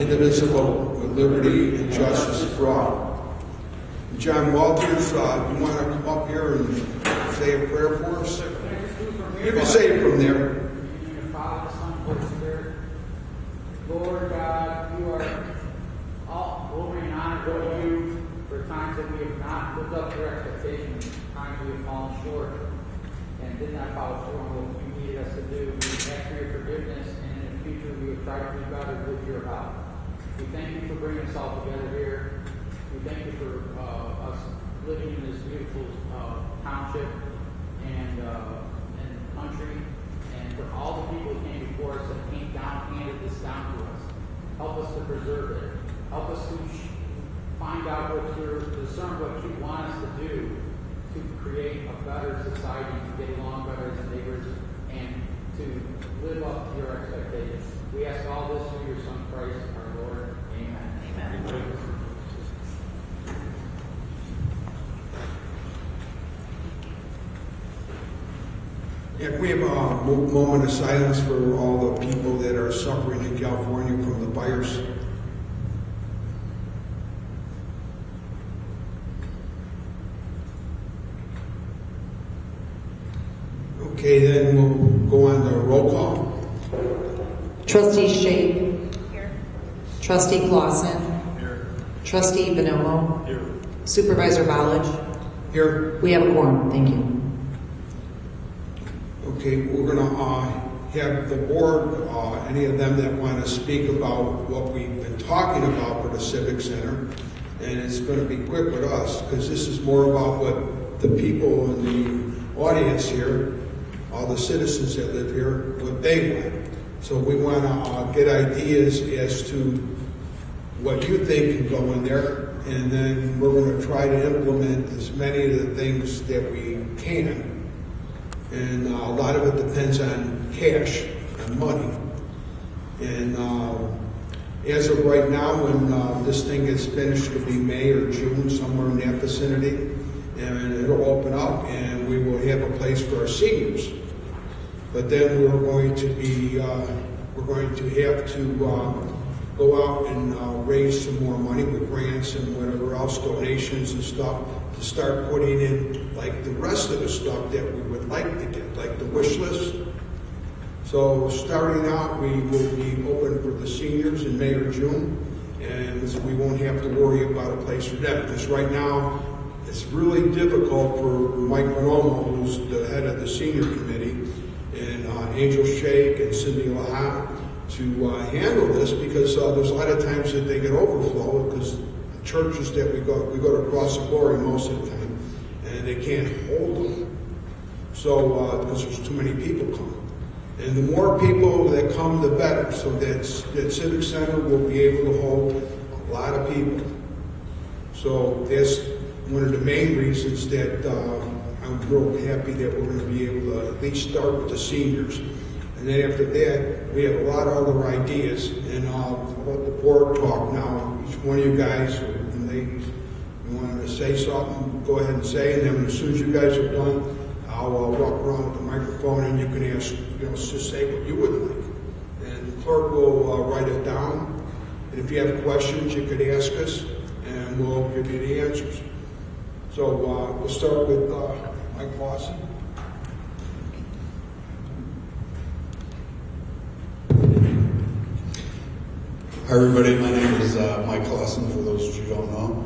indivisible, with liberty and justice for all. John Walters, you want to come up here and say a prayer for us? You can say it from there. In your Father, Son, Holy Spirit. Lord God, you are all glory and honor go to you for times that we have not lived up to your expectations, times we have fallen short and did not follow through on what you needed us to do. We ask for your forgiveness, and in the future we will try to do better with your help. We thank you for bringing us all together here. We thank you for us living in this beautiful township and country, and for all the people who came before us and handed this down to us. Help us to preserve it. Help us to find out discern what you want us to do to create a better society, to get along better as neighbors, and to live up to your expectations. We ask all this through your Son Christ, our Lord. Amen. Amen. Yeah, can we have a moment of silence for all the people that are suffering in California from the fires? Okay, then we'll go on to roll call. Trustee Shape. Here. Trustee Clausen. Here. Trustee Bonomo. Here. Supervisor Ballage. Here. We have a quorum. Thank you. Okay, we're going to have the board, any of them that want to speak about what we've been talking about for the Civic Center. And it's going to be quick with us, because this is more about what the people in the audience here, all the citizens that live here, what they want. So we want to get ideas as to what you think can go in there, and then we're going to try to implement as many of the things that we can. And a lot of it depends on cash, on money. And as of right now, when this thing is finished, it'll be May or June, somewhere in that vicinity, and it'll open up, and we will have a place for our seniors. But then we're going to have to go out and raise some more money with grants and whatever else, donations and stuff, to start putting in like the rest of the stuff that we would like to get, like the wish list. So starting out, we will be open for the seniors in May or June, and we won't have to worry about a place for them. Because right now, it's really difficult for Mike Bonomo, who's the head of the senior committee, and Angel Shake and Cindy Lahat, to handle this, because there's a lot of times that they get overflow, because the churches that we go to Cross of Glory most of the time, and they can't hold them. So, because there's too many people come. And the more people that come, the better. So that Civic Center will be able to hold a lot of people. So that's one of the main reasons that I'm real happy that we're going to be able to at least start with the seniors. And then after that, we have a lot of other ideas, and I'll let the board talk now. Each one of you guys, and you want to say something, go ahead and say, and then as soon as you guys are done, I'll walk around with the microphone, and you can ask, just say what you would like. And the clerk will write it down. And if you have questions, you could ask us, and we'll give you the answers. So we'll start with Mike Clausen. Hi everybody, my name is Mike Clausen, for those of you who don't know.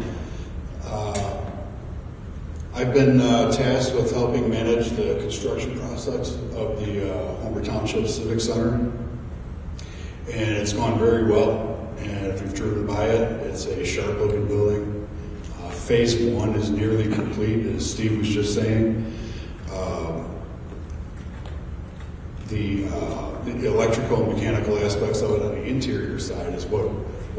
I've been tasked with helping manage the construction process of the Homer Township Civic Center, and it's gone very well. And if you've driven by it, it's a sharp looking building. Phase 1 is nearly complete, as Steve was just saying. The electrical and mechanical aspects of it on the interior side is what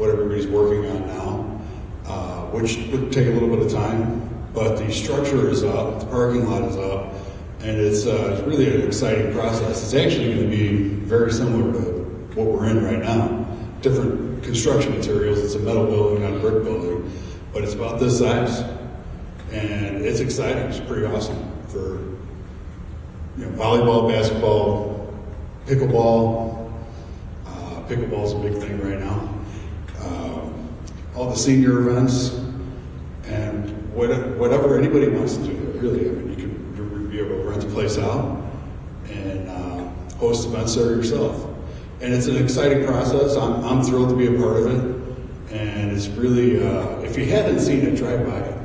everybody's working on now, which would take a little bit of time, but the structure is up, the parking lot is up, and it's really an exciting process. It's actually going to be very similar to what we're in right now. Different construction materials. It's a metal building, not a brick building, but it's about this size, and it's exciting. It's pretty awesome for volleyball, basketball, pickleball. Pickleball is a big thing right now. all the senior events, and whatever anybody wants to do there, really. I mean, you can be able to rent the place out and host events there yourself. And it's an exciting process. I'm thrilled to be a part of it. And it's really, if you haven't seen it, drive by it.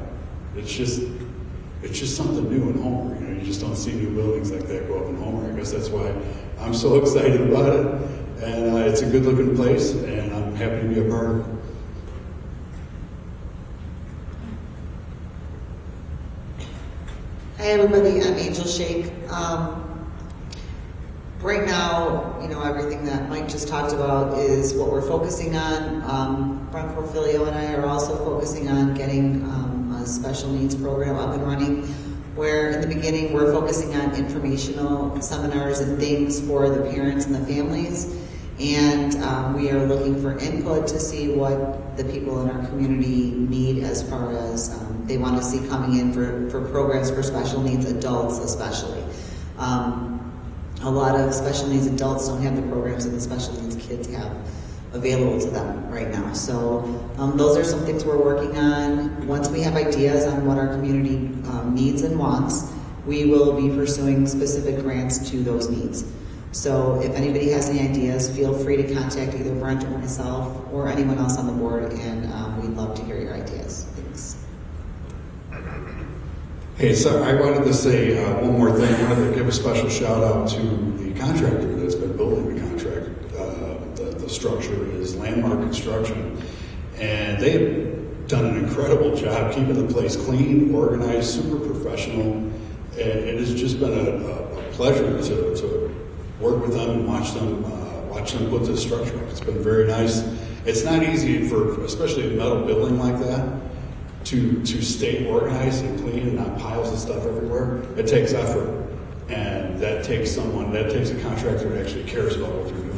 It's just something new in Homer. You know, you just don't see new buildings like that go up in Homer. I guess that's why I'm so excited about it. And it's a good looking place, and I'm happy to be a part of it. Hi everybody, I'm Angel Shake. Right now, you know, everything that Mike just talked about is what we're focusing on. Brent Porfilio and I are also focusing on getting a special needs program up and running, where in the beginning we're focusing on informational seminars and things for the parents and the families. And we are looking for input to see what the people in our community need as far as they want to see coming in for programs for special needs adults especially. A lot of special needs adults don't have the programs that the special needs kids have available to them right now. So those are some things we're working on. Once we have ideas on what our community needs and wants, we will be pursuing specific grants to those needs. So if anybody has any ideas, feel free to contact either Brent or myself or anyone else on the board, and we'd love to hear your ideas. Thanks. Hey, so I wanted to say one more thing. I wanted to give a special shout out to the contractor that's been building the contract. The structure is Landmark Construction, and they've done an incredible job keeping the place clean, organized, super professional. And it has just been a pleasure to work with them and watch them put this structure up. It's been very nice. It's not easy for, especially a metal building like that, to stay organized and clean and not piles of stuff everywhere. It takes effort, and that takes a contractor that actually cares about what they're doing.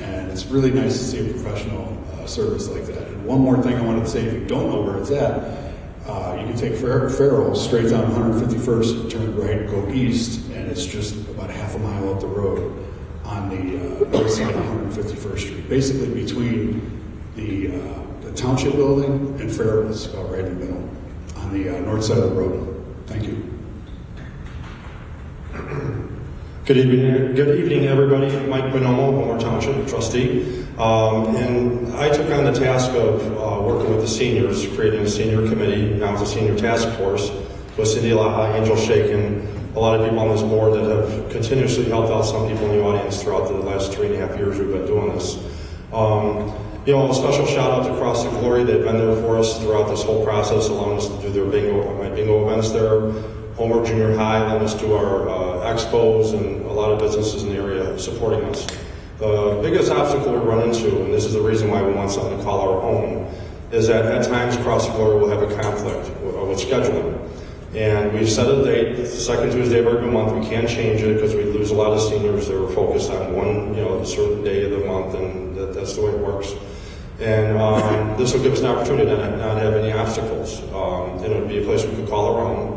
And it's really nice to see a professional service like that. And one more thing I wanted to say, if you don't know where it's at, you can take Farrell straight down 151st, turn right, go east, and it's just about half a mile up the road on the north side of 151st Street. Basically between the Township building and Farrell is about right in the middle on the north side of the road. Thank you. Good evening, everybody. Mike Bonomo, Homer Township trustee. And I took on the task of working with the seniors, creating a senior committee, now it's a senior task force, with Cindy Laha, Angel Shake, and a lot of people on this board that have continuously helped out some people in the audience throughout the last 3.5 years we've been doing this. You know, a special shout out to Cross the Glory. They've been there for us throughout this whole process, allowing us to do their bingo events there. Homer Junior High, letting us do our expos, and a lot of businesses in the area supporting us. The biggest obstacle we run into, and this is the reason why we want something to call our own, is that at times Cross the Glory will have a conflict with scheduling. And we've set a date, the second Tuesday of every month. We can't change it because we lose a lot of seniors that are focused on one, a certain day of the month, and that's the way it works. And this will give us an opportunity to not have any obstacles. And it would be a place we could call our own.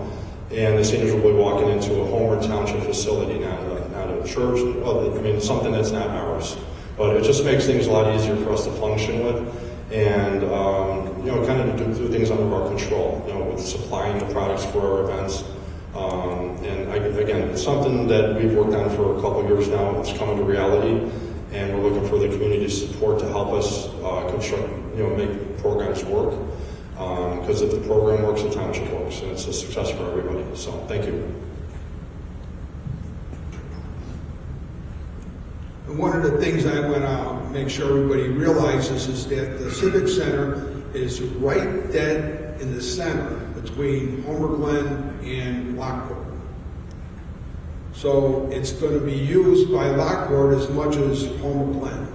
And the seniors will be walking into a Homer Township facility, not a church. Well, I mean, something that's not ours. But it just makes things a lot easier for us to function with, and kind of do things under our control. With supplying the products for our events. Again, it's something that we've worked on for a couple of years now. It's coming to reality, and we're looking for the community support to help us make programs work. Because if the program works, the township works, and it's a success for everybody. So, thank you. And one of the things I want to make sure everybody realizes is that the Civic Center is right dead in the center between Homer Glen and Lockport. So it's going to be used by Lockport as much as Homer Glen.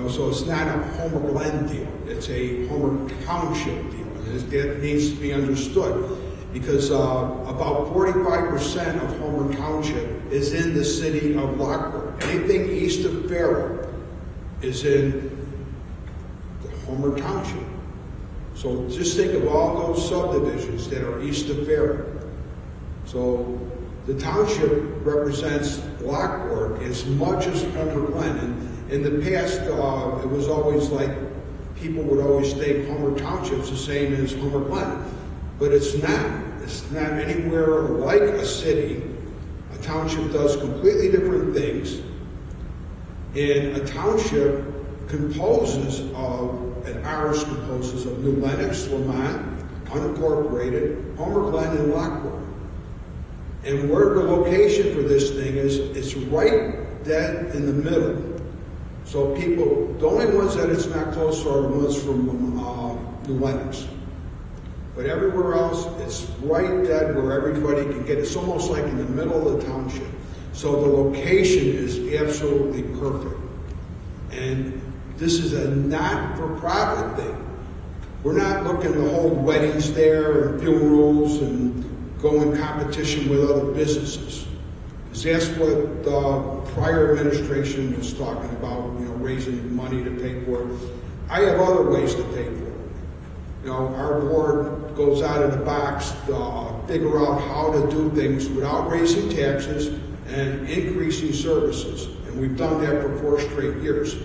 So it's not a Homer Glen deal, it's a Homer Township deal. And that needs to be understood, because about 45% of Homer Township is in the city of Lockport. Anything east of Farrell is in the Homer Township. So just think of all those subdivisions that are east of Farrell. So the township represents Lockport as much as Homer Glen. And in the past, it was always like people would always think Homer Township's the same as Homer Glen, but it's not. It's not anywhere like a city. A township does completely different things, and a township composes of, and ours composes of New Lenox, Lamont, unincorporated, Homer Glen, and Lockport. And where the location for this thing is, it's right dead in the middle. So people, the only ones that it's not close to are the ones from New Lenox. But everywhere else, it's right dead where everybody can get it. It's almost like in the middle of the township. So the location is absolutely perfect. And this is a not-for-profit thing. We're not looking to hold weddings there and funerals and go in competition with other businesses. Because that's what the prior administration was talking about, raising money to pay for it. I have other ways to pay for it. Our board goes out of the box to figure out how to do things without raising taxes and increasing services. And we've done that for 4 straight years.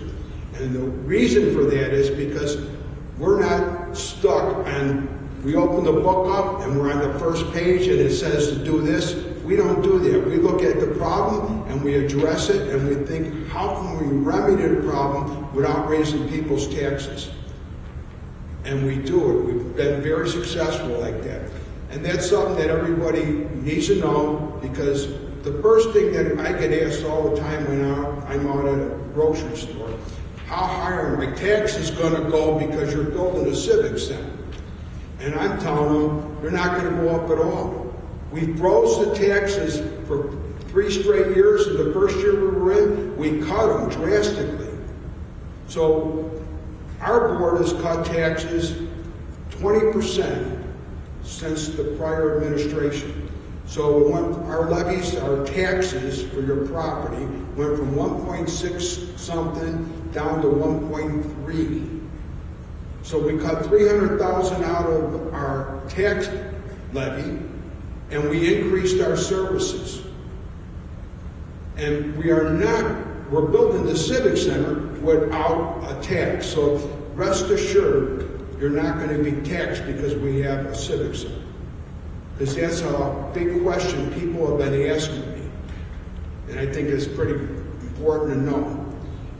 And the reason for that is because we're not stuck on, we open the book up and we're on the first page and it says to do this. We don't do that. We look at the problem and we address it and we think, how can we remedy the problem without raising people's taxes? And we do it. We've been very successful like that. And that's something that everybody needs to know, because the first thing that I get asked all the time when I'm out at a grocery store, how high are my taxes going to go because you're building a civic center? And I'm telling them, they're not going to go up at all. We froze the taxes for 3 straight years, and the first year we were in, we cut them drastically. So our board has cut taxes 20% since the prior administration. So our levies, our taxes for your property went from 1.6 something down to 1.3. So we cut $300,000 out of our tax levy, and we increased our services. And we're building the Civic Center without a tax. So rest assured, you're not going to be taxed because we have a Civic Center. Because that's a big question people have been asking me. And I think it's pretty important to know.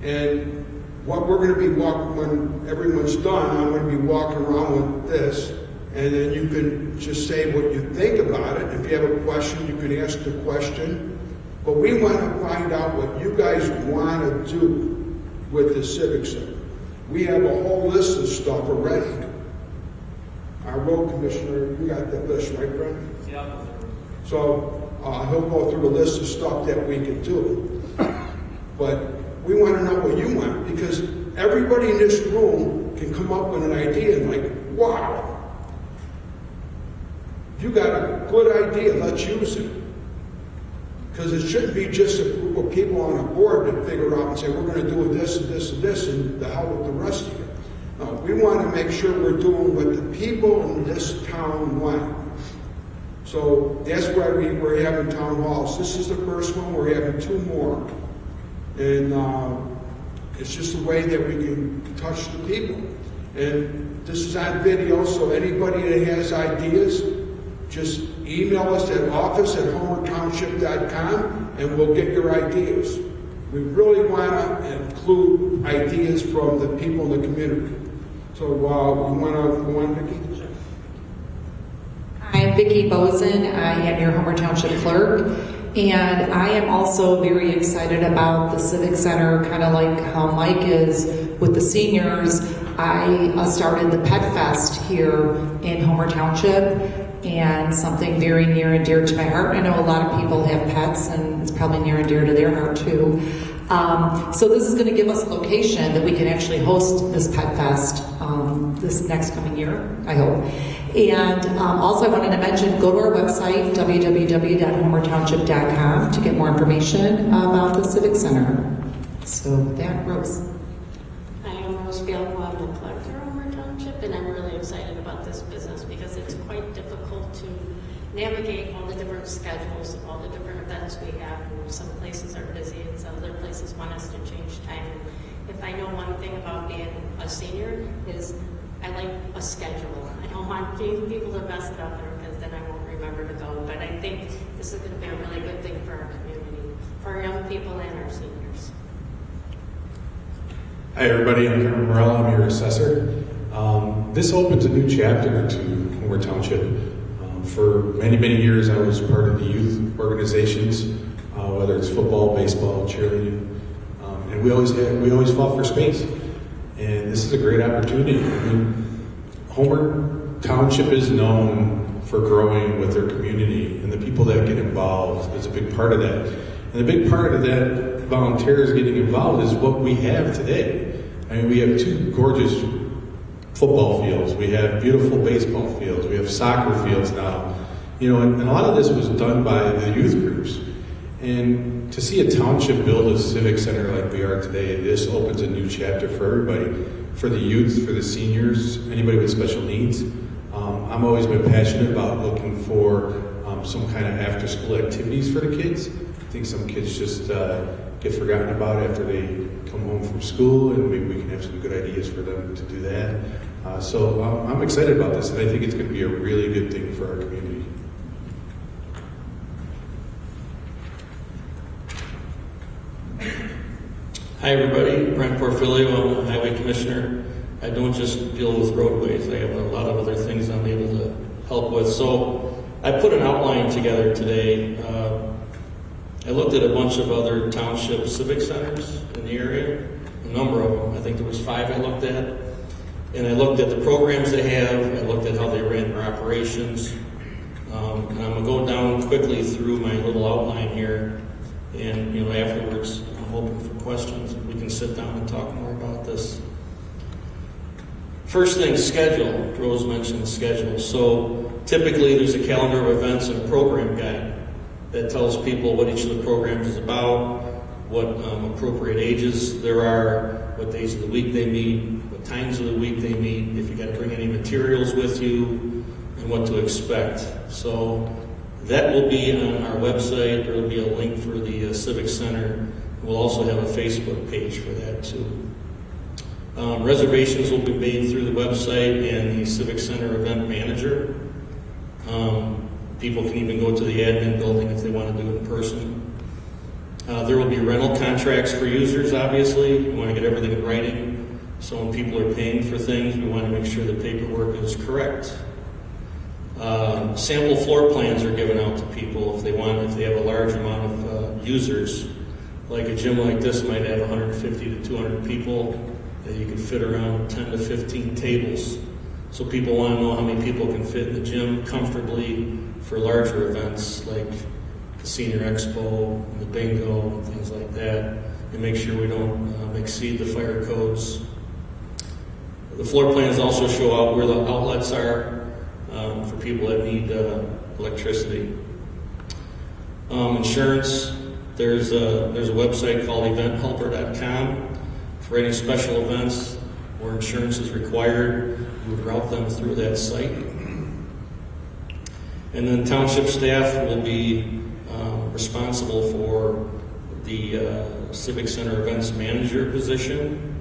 And what we're going to be walking, when everyone's done, I'm going to be walking around with this, and then you can just say what you think about it. If you have a question, you can ask the question. But we want to find out what you guys want to do with the Civic Center. We have a whole list of stuff already. Our road commissioner, you got that list, right, Brent? Yeah. So he'll go through the list of stuff that we can do. But we want to know what you want, because everybody in this room can come up with an idea and like, wow, you got a good idea, let's use it. Because it shouldn't be just a group of people on a board that figure out and say, we're going to do this and this and this, and the hell with the rest of it. No, we want to make sure we're doing what the people in this town want. So that's why we're having town halls. This is the first one. We're having 2 more. And it's just a way that we can touch the people. And this is on video, so anybody that has ideas, just email us at office@homertownship.com and we'll get your ideas. We really want to include ideas from the people in the community. So we want to go on, Vicki? I'm Vicki Bozen. I am your Homer Township clerk. And I am also very excited about the Civic Center, kind of like how Mike is with the seniors. I started the Pet Fest here in Homer Township, and something very near and dear to my heart. I know a lot of people have pets, and it's probably near and dear to their heart too. So this is going to give us a location that we can actually host this Pet Fest this next coming year, I hope. And also I wanted to mention, go to our website, www.homertownship.com, to get more information about the Civic Center. So that, Rose. I am Rose Bielko. I'm the clerk for Homer Township, and I'm really excited about this business because it's quite difficult to navigate all the different schedules of all the different events we have. Some places are busy and some other places want us to change time. if I know one thing about being a senior is I like a schedule. I don't want people to mess it up because then I won't remember to go. But I think this is going to be a really good thing for our community, for our young people and our seniors. Hi everybody, I'm Kevin Morella, I'm your assessor. This opens a new chapter to Homer Township. For many, many years I was part of the youth organizations, whether it's football, baseball, cheerleading, and we always fought for space. And this is a great opportunity. I mean, Homer Township is known for growing with their community, and the people that get involved is a big part of that. And a big part of that volunteers getting involved is what we have today. I mean, we have 2 gorgeous football fields, we have beautiful baseball fields, we have soccer fields now. You know, and a lot of this was done by the youth groups. And to see a township build a civic center like we are today, this opens a new chapter for everybody, for the youth, for the seniors, anybody with special needs. I've always been passionate about looking for some kind of after-school activities for the kids. I think some kids just get forgotten about after they come home from school, and maybe we can have some good ideas for them to do that. So I'm excited about this, and I think it's going to be a really good thing for our community. Hi everybody, Brent Porfilio, I'm the Highway Commissioner. I don't just deal with roadways, I have a lot of other things I'm able to help with. So I put an outline together today. I looked at a bunch of other township civic centers in the area, a number of them. I think there was 5 I looked at. And I looked at the programs they have, I looked at how they ran their operations. And I'm gonna go down quickly through my little outline here. And afterwards, I'm hoping for questions and we can sit down and talk more about this. First thing, schedule. Rose mentioned schedule. So typically there's a calendar of events and a program guide that tells people what each of the programs is about, what appropriate ages there are, what days of the week they meet, what times of the week they meet, if you got to bring any materials with you, and what to expect. So that will be on our website. There will be a link for the Civic Center. We'll also have a Facebook page for that too. Reservations will be made through the website and the Civic Center event manager. People can even go to the admin building if they want to do it in person. There will be rental contracts for users, obviously. We want to get everything in writing. So when people are paying for things, we want to make sure the paperwork is correct. Sample floor plans are given out to people if they have a large amount of users. Like a gym like this might have 150 to 200 people. You can fit around 10 to 15 tables. So people want to know how many people can fit in the gym comfortably for larger events like the Senior Expo, and the bingo, and things like that, and make sure we don't exceed the fire codes. The floor plans also show out where the outlets are for people that need electricity. Insurance, there's a website called eventhelper.com. For any special events where insurance is required, we would route them through that site. And then township staff will be responsible for the Civic Center events manager position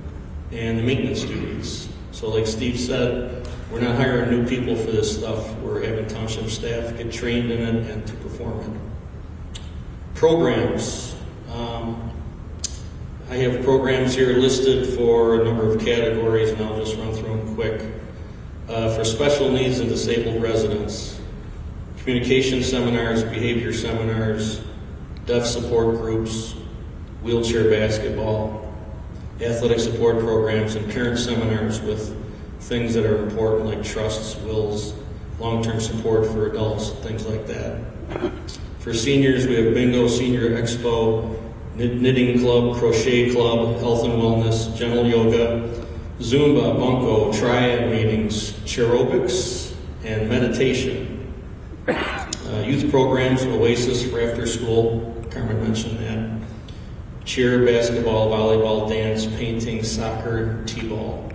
and the maintenance duties. So like Steve said, we're not hiring new people for this stuff. We're having township staff get trained in it and to perform it. Programs. I have programs here listed for a number of categories, and I'll just run through them quick. For special needs and disabled residents, communication seminars, behavior seminars, deaf support groups, wheelchair basketball, athletic support programs, and parent seminars with things that are important like trusts, wills, long-term support for adults, things like that. For seniors, we have bingo, Senior Expo, knitting club, crochet club, health and wellness, gentle yoga, Zumba, bunko, triad meetings, chair-obics, and meditation. Youth programs, Oasis for after school, Carmen mentioned that. Cheer, basketball, volleyball, dance, painting, soccer, t-ball.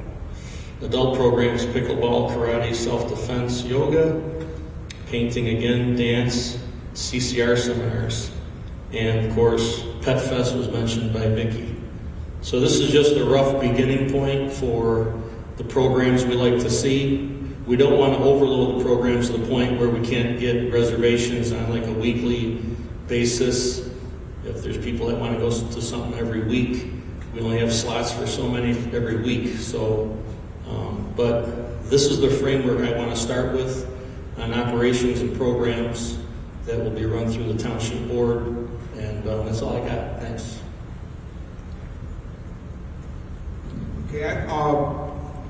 Adult programs, pickleball, karate, self-defense, yoga, painting again, dance, CCR seminars. And of course, Pet Fest was mentioned by Vicki. So this is just a rough beginning point for the programs we like to see. We don't want to overload the programs to the point where we can't get reservations on like a weekly basis. If there's people that want to go to something every week, we only have slots for so many every week. So, but this is the framework I want to start with on operations and programs that will be run through the township board. And that's all I got. Thanks. Okay,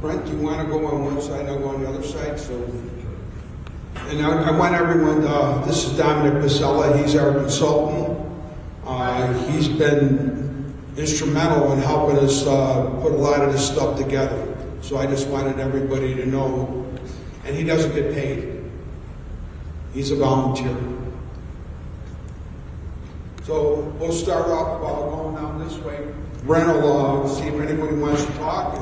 Brent, do you want to go on one side, I'll go on the other side? So, and I want everyone, this is Dominic Basella, he's our consultant. He's been instrumental in helping us put a lot of this stuff together. So I just wanted everybody to know, and he doesn't get paid. He's a volunteer. So we'll start off going down this way. Brent will see if anybody wants to talk.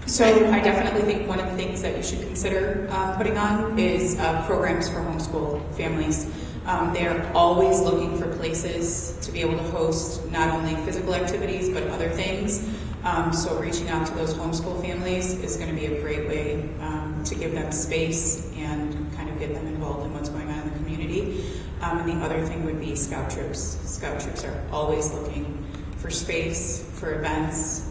So I definitely think one of the things that you should consider putting on is programs for homeschool families. They're always looking for places to be able to host not only physical activities but other things. So reaching out to those homeschool families is going to be a great way to give them space and kind of get them involved in what's going on in the community. And the other thing would be scout troops. Scout troops are always looking for space, for events.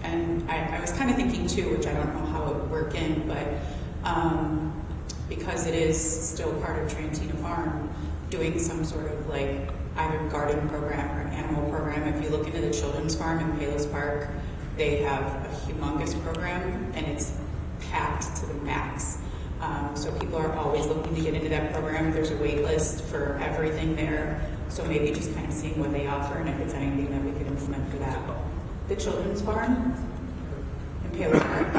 And I was kind of thinking too, which I don't know how it would work in, but because it is still part of Trantina Farm, doing some sort of like either garden program or an animal program. If you look into the children's farm in Palos Park, they have a humongous program and it's packed to the max. So people are always looking to get into that program. There's a wait list for everything there. So maybe just kind of seeing what they offer and if it's anything that we could implement for that. The children's farm in Palos Park.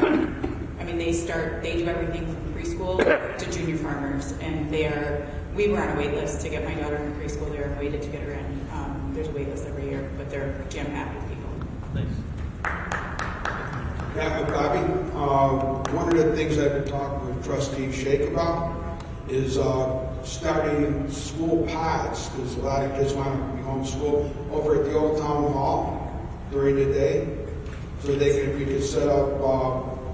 I mean, they do everything from preschool to junior farmers, and we were on a wait list to get my daughter in preschool there and waited to get her in. There's a wait list every year, but they're jam-packed with people. Thanks. Yeah, Bobby, one of the things I've been talking with Trustee Shake about is starting school pods, because a lot of kids want to be homeschooled over at the old town hall during the day. So we could set up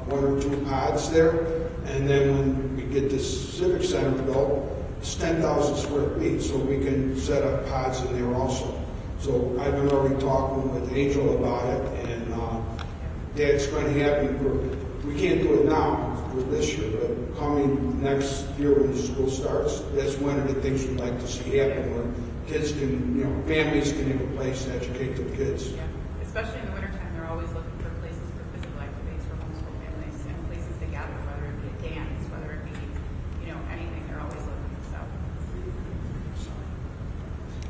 one or two pods there, and then when we get this civic center built, it's 10,000 square feet, so we can set up pods in there also. So I've been already talking with Angel about it, and that's going to happen. We can't do it now for this year, but coming next year when the school starts, that's one of the things we'd like to see happen, where kids can, families can have a place to educate their kids. Yeah, especially in the wintertime, they're always looking for places for physical activities for homeschool families and places to gather, whether it be a dance, whether it be, anything, they're always looking, so.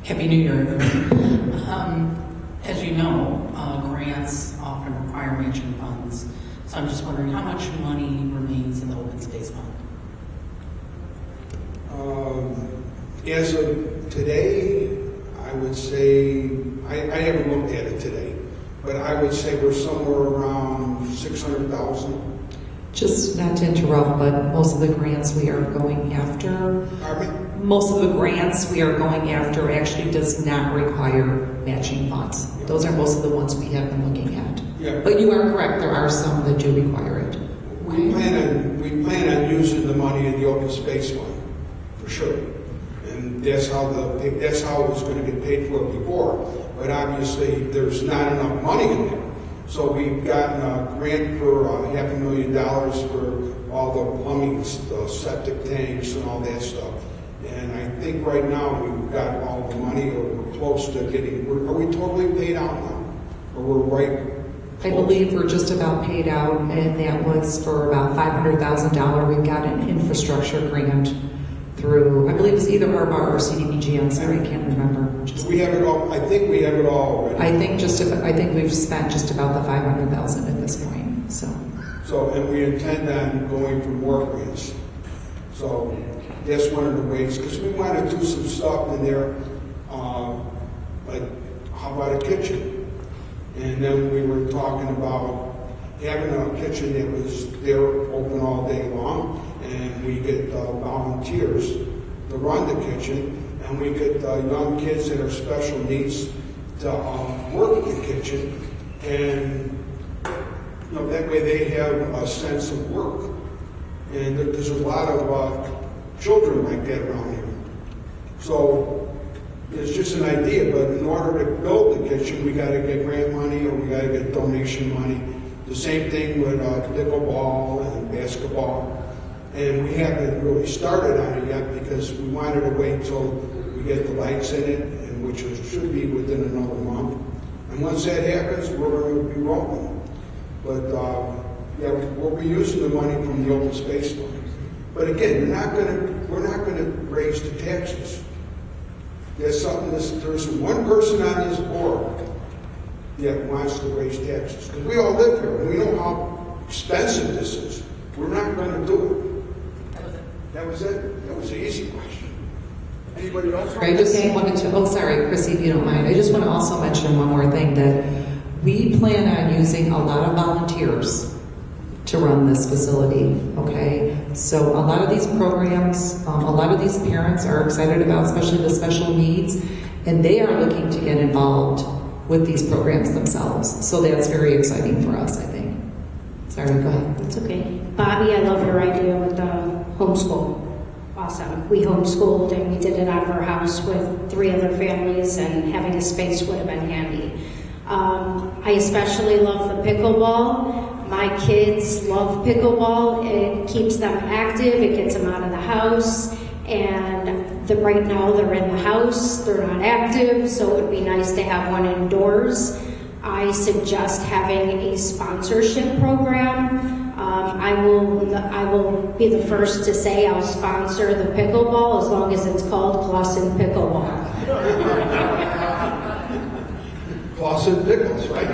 Happy New Year, everyone. As you know, grants often require matching funds. So I'm just wondering how much money remains in the open space fund? As of today, I would say, I haven't looked at it today, but I would say we're somewhere around 600,000. Just not to interrupt, but most of the grants we are going after, most of the grants we are going after actually does not require matching funds. Those are most of the ones we have been looking at. Yeah. But you are correct, there are some that do require it. We plan on using the money in the open space fund, for sure. And that's how it was going to get paid for before. But obviously, there's not enough money in there. So we've gotten a grant for $500,000 for all the plumbing, the septic tanks, and all that stuff. And I think right now we've got all the money, or we're close to getting. Are we totally paid out now, or we're right? I believe we're just about paid out, and that was for about $500,000. We've got an infrastructure grant through, I believe it's either ARPA or CDBG. I'm sorry, I can't remember. We have it all. I think we have it all already. I think we've spent just about the $500,000 at this point. So, and we intend on going for more grants. So that's one of the ways, because we want to do some stuff in there, like how about a kitchen? And then we were talking about having a kitchen that was there open all day long, and we get volunteers to run the kitchen, and we get young kids that are special needs to work in the kitchen, and that way they have a sense of work. And there's a lot of children like that around here. So it's just an idea, but in order to build the kitchen, we got to get grant money or we got to get donation money. The same thing with pickleball and basketball. And we haven't really started on it yet because we wanted to wait until we get the lights in it, and which should be within another month. And once that happens, we're going to be rolling. But yeah, we'll be using the money from the open space fund. But again, we're not going to raise the taxes. There's one person on this board that wants to raise taxes. Because we all live here, and we know how expensive this is. We're not going to do it. That was it? That was the easy question. Anybody else? I just wanted to, sorry, Chrissy, if you don't mind. I just want to also mention one more thing, that we plan on using a lot of volunteers to run this facility, okay? So a lot of these programs, a lot of these parents are excited about, especially the special needs, and they are looking to get involved with these programs themselves. So that's very exciting for us, I think. Sorry, go ahead. That's okay. Bobby, I love your idea with the homeschool. Awesome. We homeschooled and we did it out of our house with 3 other families, and having a space would have been handy. I especially love the pickleball. My kids love pickleball. It keeps them active. It gets them out of the house. And right now they're in the house. They're not active, so it would be nice to have one indoors. I suggest having a sponsorship program. I will be the first to say I'll sponsor the pickleball as long as it's called Clausen Pickleball. Clausen Pickles, right?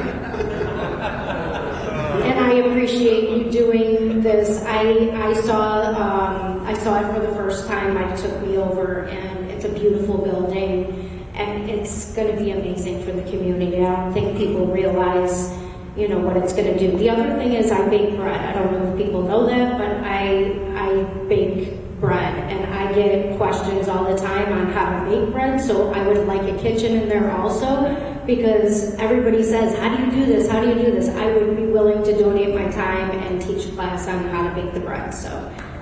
And I appreciate you doing this. I saw it for the first time. Mike took me over, and it's a beautiful building, and it's going to be amazing for the community. I don't think people realize, what it's going to do. The other thing is I bake bread. I don't know if people know that, but I bake bread, and I get questions all the time on how to bake bread, so I would like a kitchen in there also, because everybody says, how do you do this? How do you do this? I would be willing to donate my time and teach a class on how to bake the bread, so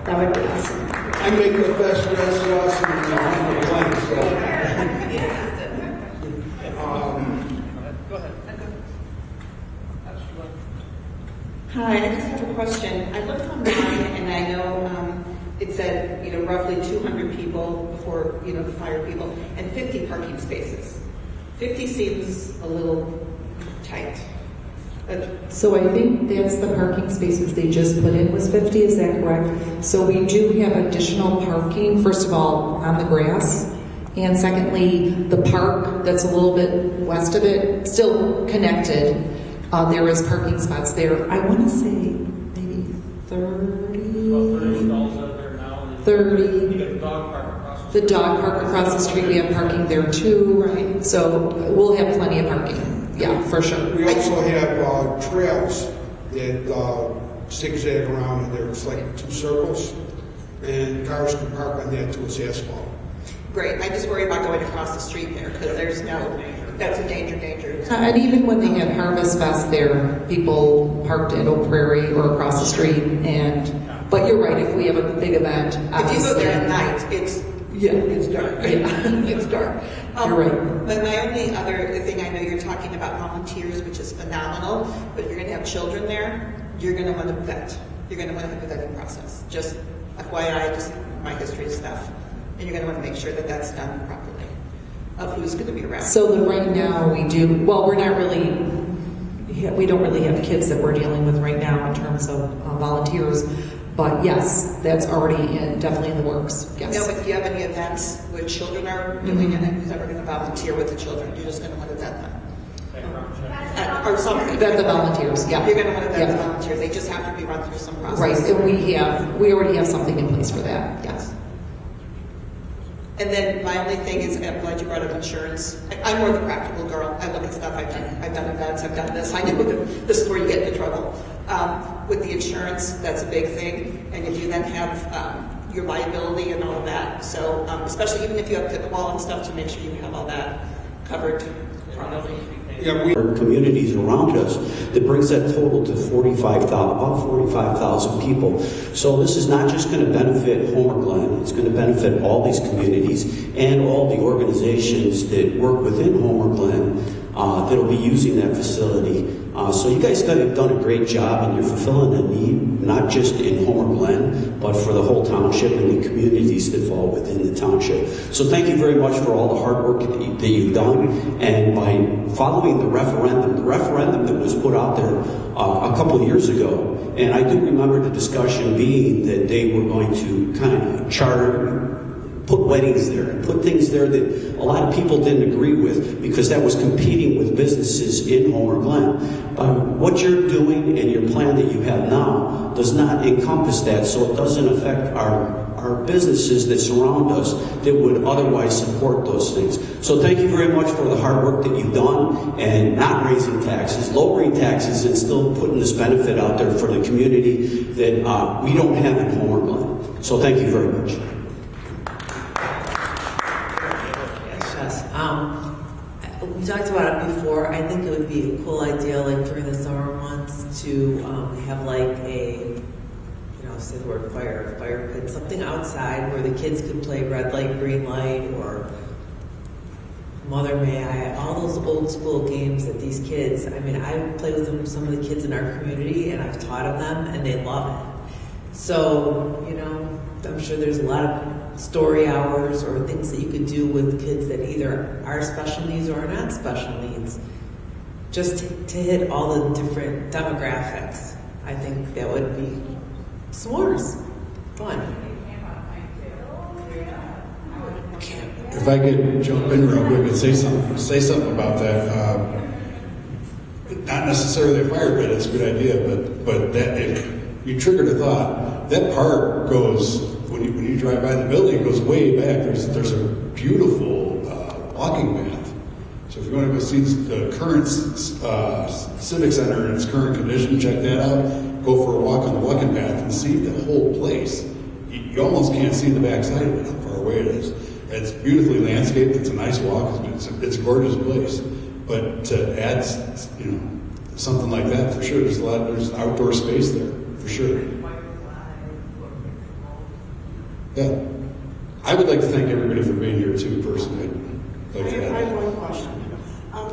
that would be awesome. I make the best red sauce in the whole place, so. Go ahead. Hi, I just have a question. I looked online and I know it said, roughly 200 people before, the fire people, and 50 parking spaces. 50 seems a little tight. So I think that's the parking spaces they just put in was 50, is that correct? So we do have additional parking, first of all, on the grass, and secondly, the park that's a little bit west of it, still connected, there is parking spots there. I want to say maybe 30. About 30 stalls out there now. 30. You got the dog park across the street. The dog park across the street, we have parking there too. Right. So we'll have plenty of parking. Yeah, for sure. We also have trails that zigzag around in there. It's like 2 circles, and cars can park on that too. It's asphalt. Great. I just worry about going across the street there because there's that's a danger. And even when they had Harvest Fest there, people parked at Oak Prairie or across the street. But you're right, if we have a big event, if you go there at night, it's dark. Yeah. It's dark. You're right. But my only other thing, I know you're talking about volunteers, which is phenomenal, but if you're going to have children there, you're going to want to vet. You're going to want to have a vetting process. Just FYI, just my history stuff. And you're going to want to make sure that that's done properly, of who's going to be around. So right now we do, well, we don't really have kids that we're dealing with right now in terms of volunteers. But yes, that's already definitely in the works. Yes. No, but do you have any events where children are doing it, and who's ever going to volunteer with the children? You're just going to want to vet them. Or something. Vet the volunteers, yeah. You're going to want to vet the volunteers. They just have to be run through some process. Right, and we already have something in place for that, yes. And then my only thing is, I'm glad you brought up insurance. I'm more the practical girl. I look at stuff. I've done events. I've done this. I know this is where you get into trouble. With the insurance, that's a big thing. And if you then have your liability and all of that. So especially even if you have pickleball and stuff, to make sure you have all that covered properly. Our communities around us, that brings that total to about 45,000 people. So this is not just going to benefit Homer Glen, it's going to benefit all these communities and all the organizations that work within Homer Glen that'll be using that facility. So you guys have done a great job, and you're fulfilling a need, not just in Homer Glen, but for the whole township and the communities that fall within the township. So thank you very much for all the hard work that you've done, and by following the referendum that was put out there a couple of years ago, and I do remember the discussion being that they were going to kind of put weddings there and put things there that a lot of people didn't agree with, because that was competing with businesses in Homer Glen. What you're doing and your plan that you have now does not encompass that, so it doesn't affect our businesses that surround us that would otherwise support those things. So thank you very much for the hard work that you've done, and not raising taxes, lowering taxes, and still putting this benefit out there for the community that we don't have in Homer Glen. So thank you very much. We talked about it before. I think it would be a cool idea, like during the summer months, to have like a, say the word fire pit, something outside where the kids could play red light, green light, or Mother May I, all those old school games that these kids, I mean, I play with some of the kids in our community, and I've taught them, and they love it. So, I'm sure there's a lot of story hours or things that you could do with kids that either are special needs or are not special needs, just to hit all the different demographics. I think that would be s'mores fun. If I could jump in real quick and say something about that. Not necessarily a fire pit, it's a good idea, but that, if you triggered a thought, that park goes, when you drive by the building, it goes way back. There's a beautiful walking path. So if you want to go see the current Civic Center in its current condition, check that out. Go for a walk on the walking path and see the whole place. You almost can't see the backside of it, how far away it is. It's beautifully landscaped. It's a nice walk. It's a gorgeous place. But to add, something like that, for sure, there's outdoor space there, for sure. Yeah. I would like to thank everybody for being here too, personally. I have one question.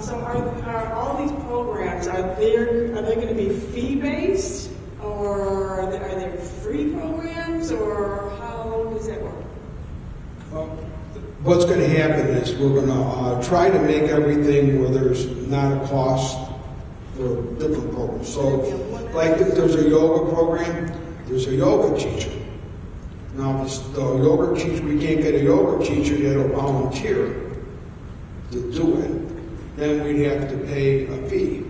So are all these programs, are they going to be fee-based, or are they free programs, or how does that work? Well, what's going to happen is we're going to try to make everything where there's not a cost for different programs. So, like if there's a yoga program, there's a yoga teacher. Now, the yoga teacher, we can't get a yoga teacher that'll volunteer to do it. Then we'd have to pay a fee.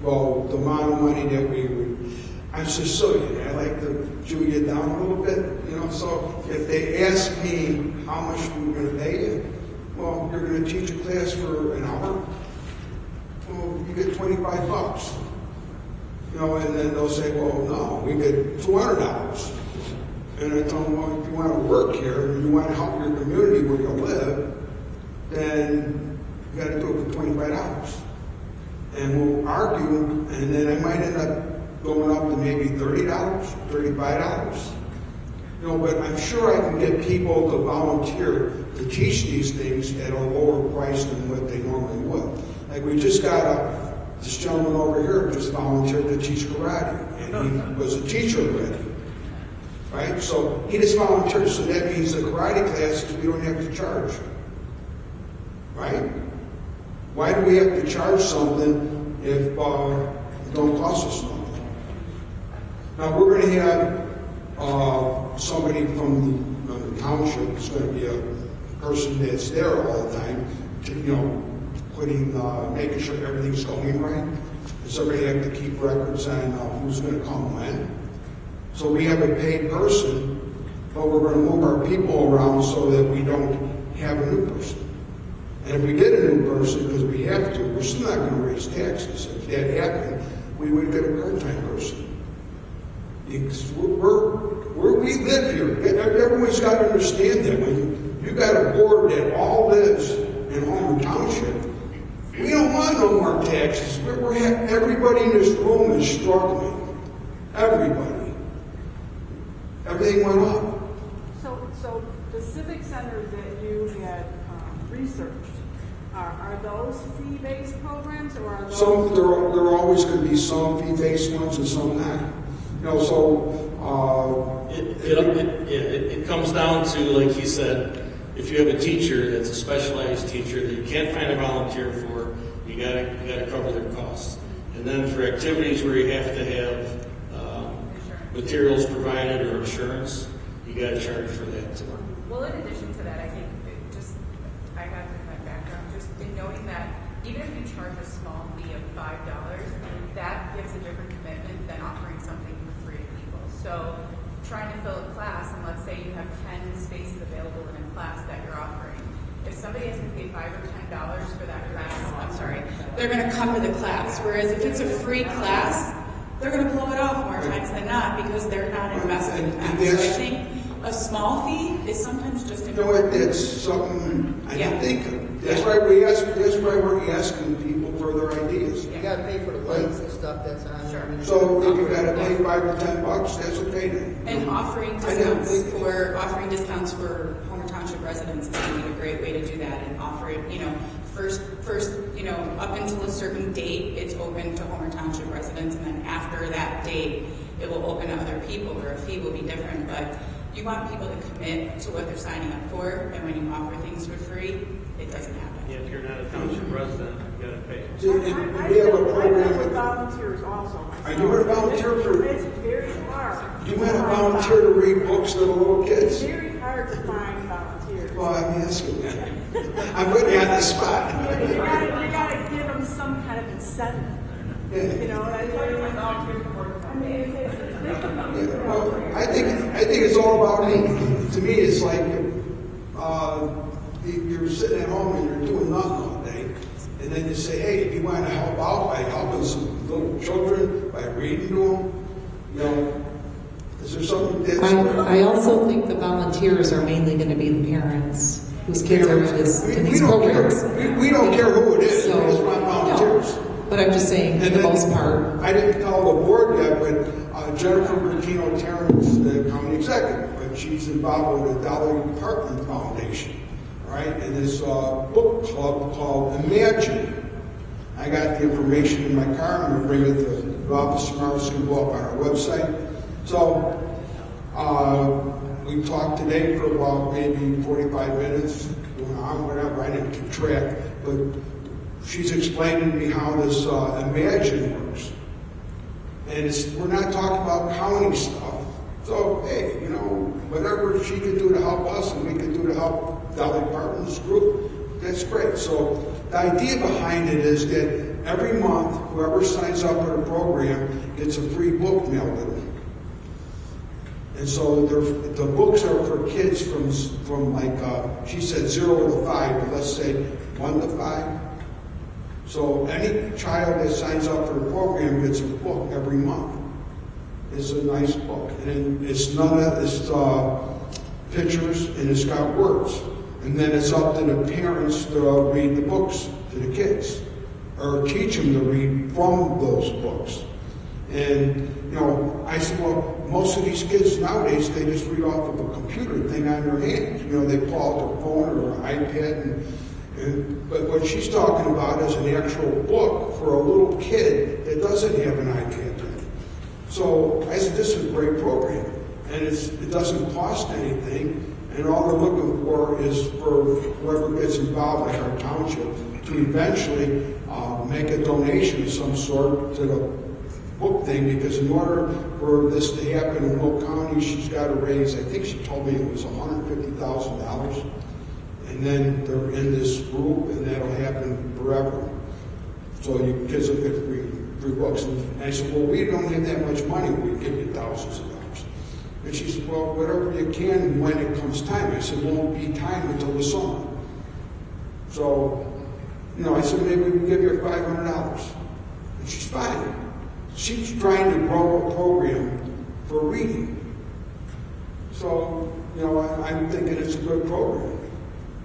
Well, the amount of money that we would, I'm Sicilian, I like to Jew you down a little bit, so if they ask me how much we're going to pay you, well, you're going to teach a class for an hour, well, you get $25. And then they'll say, well, no, we get $200. And I tell them, well, if you want to work here and you want to help your community where you live, then you got to do it for $25. And we'll argue, and then I might end up going up to maybe $30, $35. But I'm sure I can get people to volunteer to teach these things at a lower price than what they normally would. Like we just got this gentleman over here just volunteered to teach karate, and he was a teacher already. Right? So he just volunteered, so that means the karate classes we don't have to charge. Right? Why do we have to charge something if it don't cost us nothing? Now we're going to have somebody from the township who's going to be a person that's there all the time, making sure everything's going right. Because everybody have to keep records on who's going to come when. So we have a paid person, but we're going to move our people around so that we don't have a new person. And if we get a new person, because we have to, we're still not going to raise taxes. If that happened, we would get a part-time person. Because We live here. Everyone's got to understand that. When you got a board that all lives in Homer Township, we don't want no more taxes. Everybody in this room is struggling. Everybody. Everything went up. So the civic centers that you had researched, are those fee-based programs or are those? There are always going to be some fee-based ones and some not. It comes down to, like he said, if you have a teacher that's a specialized teacher that you can't find a volunteer for, you gotta cover their costs. And then for activities where you have to have materials provided or insurance, you gotta charge for that too. Well, in addition to that, I think I have in my background, just in knowing that even if you charge a small fee of $5, that gives a different commitment than offering something for free to people. So trying to fill a class, and let's say you have 10 spaces available in a class that you're offering. If somebody has to pay $5 or $10 for that class, they're going to come to the class. Whereas if it's a free class, they're going to blow it off more times than not because they're not invested in that. So I think a small fee is sometimes just important. That's something I didn't think of. That's why we're asking people for their ideas. You gotta pay for the lights and stuff that's on. Sure. So if you gotta pay $5 or $10, that's okay then. And offering discounts for Homer Township residents is going to be a great way to do that and offer it, first, up until a certain date, it's open to Homer Township residents, and then after that date, it will open to other people where a fee will be different, but you want people to commit to what they're signing up for, and when you offer things for free, it doesn't happen. Yeah, if you're not a township resident, you gotta pay. We have a program with volunteers also. Are you going to volunteer for? It's very hard. You want to volunteer to read books to the little kids? It's very hard to find volunteers. Well, I'm asking that. I'm putting you on the spot. You gotta give them some kind of incentive. I think it's all about me. To me, it's like you're sitting at home and you're doing nothing all day, and then you say, "Hey, if you want to help out by helping some little children by reading to them, is there something that's?" I also think the volunteers are mainly going to be the parents whose kids are in these programs. We don't care who it is. We just want volunteers. No. But I'm just saying, for the most part. I didn't tell the board yet, but Jennifer Bertino Terrence, the county executive, but she's involved with the Dolly Parton Foundation, right? And this book club called Imagine. I got the information in my car. I'm going to bring it to the office tomorrow so it can go up on our website. So we talked today for about maybe 45 minutes, whatever. I didn't keep track, but she's explaining to me how this Imagine works. And we're not talking about county stuff. So, hey, whatever she can do to help us and we can do to help Dolly Parton's group, that's great. So the idea behind it is that every month, whoever signs up for the program gets a free book mailed to them. And so the books are for kids from like, she said 0 to 5, but let's say 1 to 5. So any child that signs up for the program gets a book every month. It's a nice book. And it's pictures and it's got words. And then it's up to the parents to read the books to the kids or teach them to read from those books. And, I said, well, most of these kids nowadays, they just read off of a computer thing on their hands. They pull out their phone or an iPad but what she's talking about is an actual book for a little kid that doesn't have an iPad. So I said, this is a great program. And it doesn't cost anything. And all they're looking for is for whoever gets involved, like our township, to eventually make a donation of some sort to the book thing. Because in order for this to happen in Will County, she's got to raise, I think she told me it was $150,000. And then they're in this group, and that'll happen forever. So you kids will get free books. And I said, well, we don't have that much money. We give you thousands of dollars. And she said, well, whatever you can when it comes time. I said, won't be time until the summer. So, I said, maybe we can give you $500. And she's fine. She's trying to grow a program for reading. So, you know, I'm thinking it's a good program.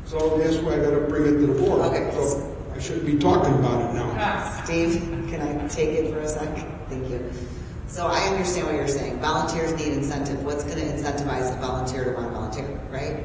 So that's why I gotta bring it to the board. Okay. So I shouldn't be talking about it now. Steve, can I take it for a second? Thank you. So I understand what you're saying. Volunteers need incentive. What's going to incentivize a volunteer to want to volunteer, right?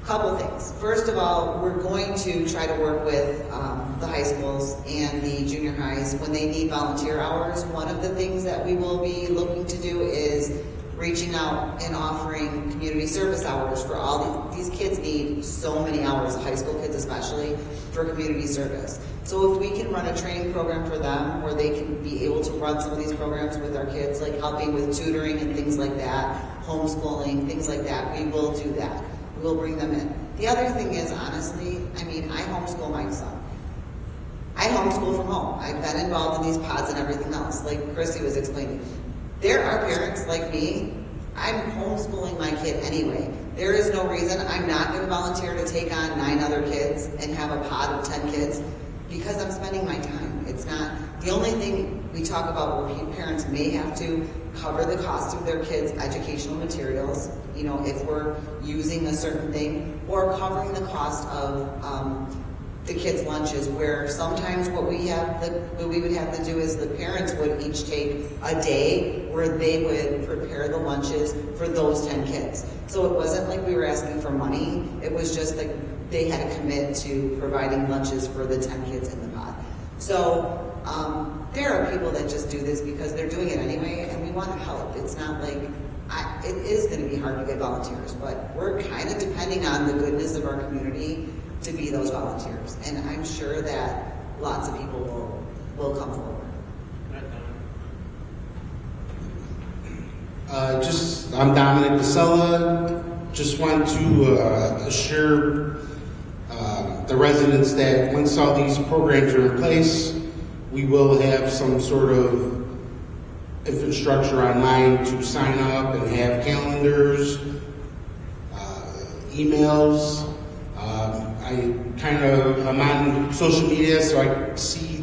Couple things. First of all, we're going to try to work with the high schools and the junior highs when they need volunteer hours. One of the things that we will be looking to do is reaching out and offering community service hours for all these kids need so many hours, high school kids especially, for community service. So if we can run a training program for them where they can be able to run some of these programs with our kids, like helping with tutoring and things like that, homeschooling, things like that, we will do that. We'll bring them in. The other thing is, honestly, I mean, I homeschool my son. I homeschool from home. I've been involved in these pods and everything else, like Christy was explaining. There are parents like me, I'm homeschooling my kid anyway. There is no reason I'm not going to volunteer to take on 9 other kids and have a pod of 10 kids because I'm spending my time. It's not, the only thing we talk about where parents may have to cover the cost of their kids' educational materials, you know, if we're using a certain thing, or covering the cost of the kids' lunches, where sometimes what we would have to do is the parents would each take a day where they would prepare the lunches for those 10 kids. So it wasn't like we were asking for money, it was just like they had to commit to providing lunches for the 10 kids in the pod. So there are people that just do this because they're doing it anyway, and we want to help. It's not like, it is going to be hard to get volunteers, but we're kind of depending on the goodness of our community to be those volunteers. And I'm sure that lots of people will come forward. I'm Dominic Basella. Just want to assure the residents that once all these programs are in place, we will have some sort of infrastructure online to sign up and have calendars, emails. I'm on social media, so I see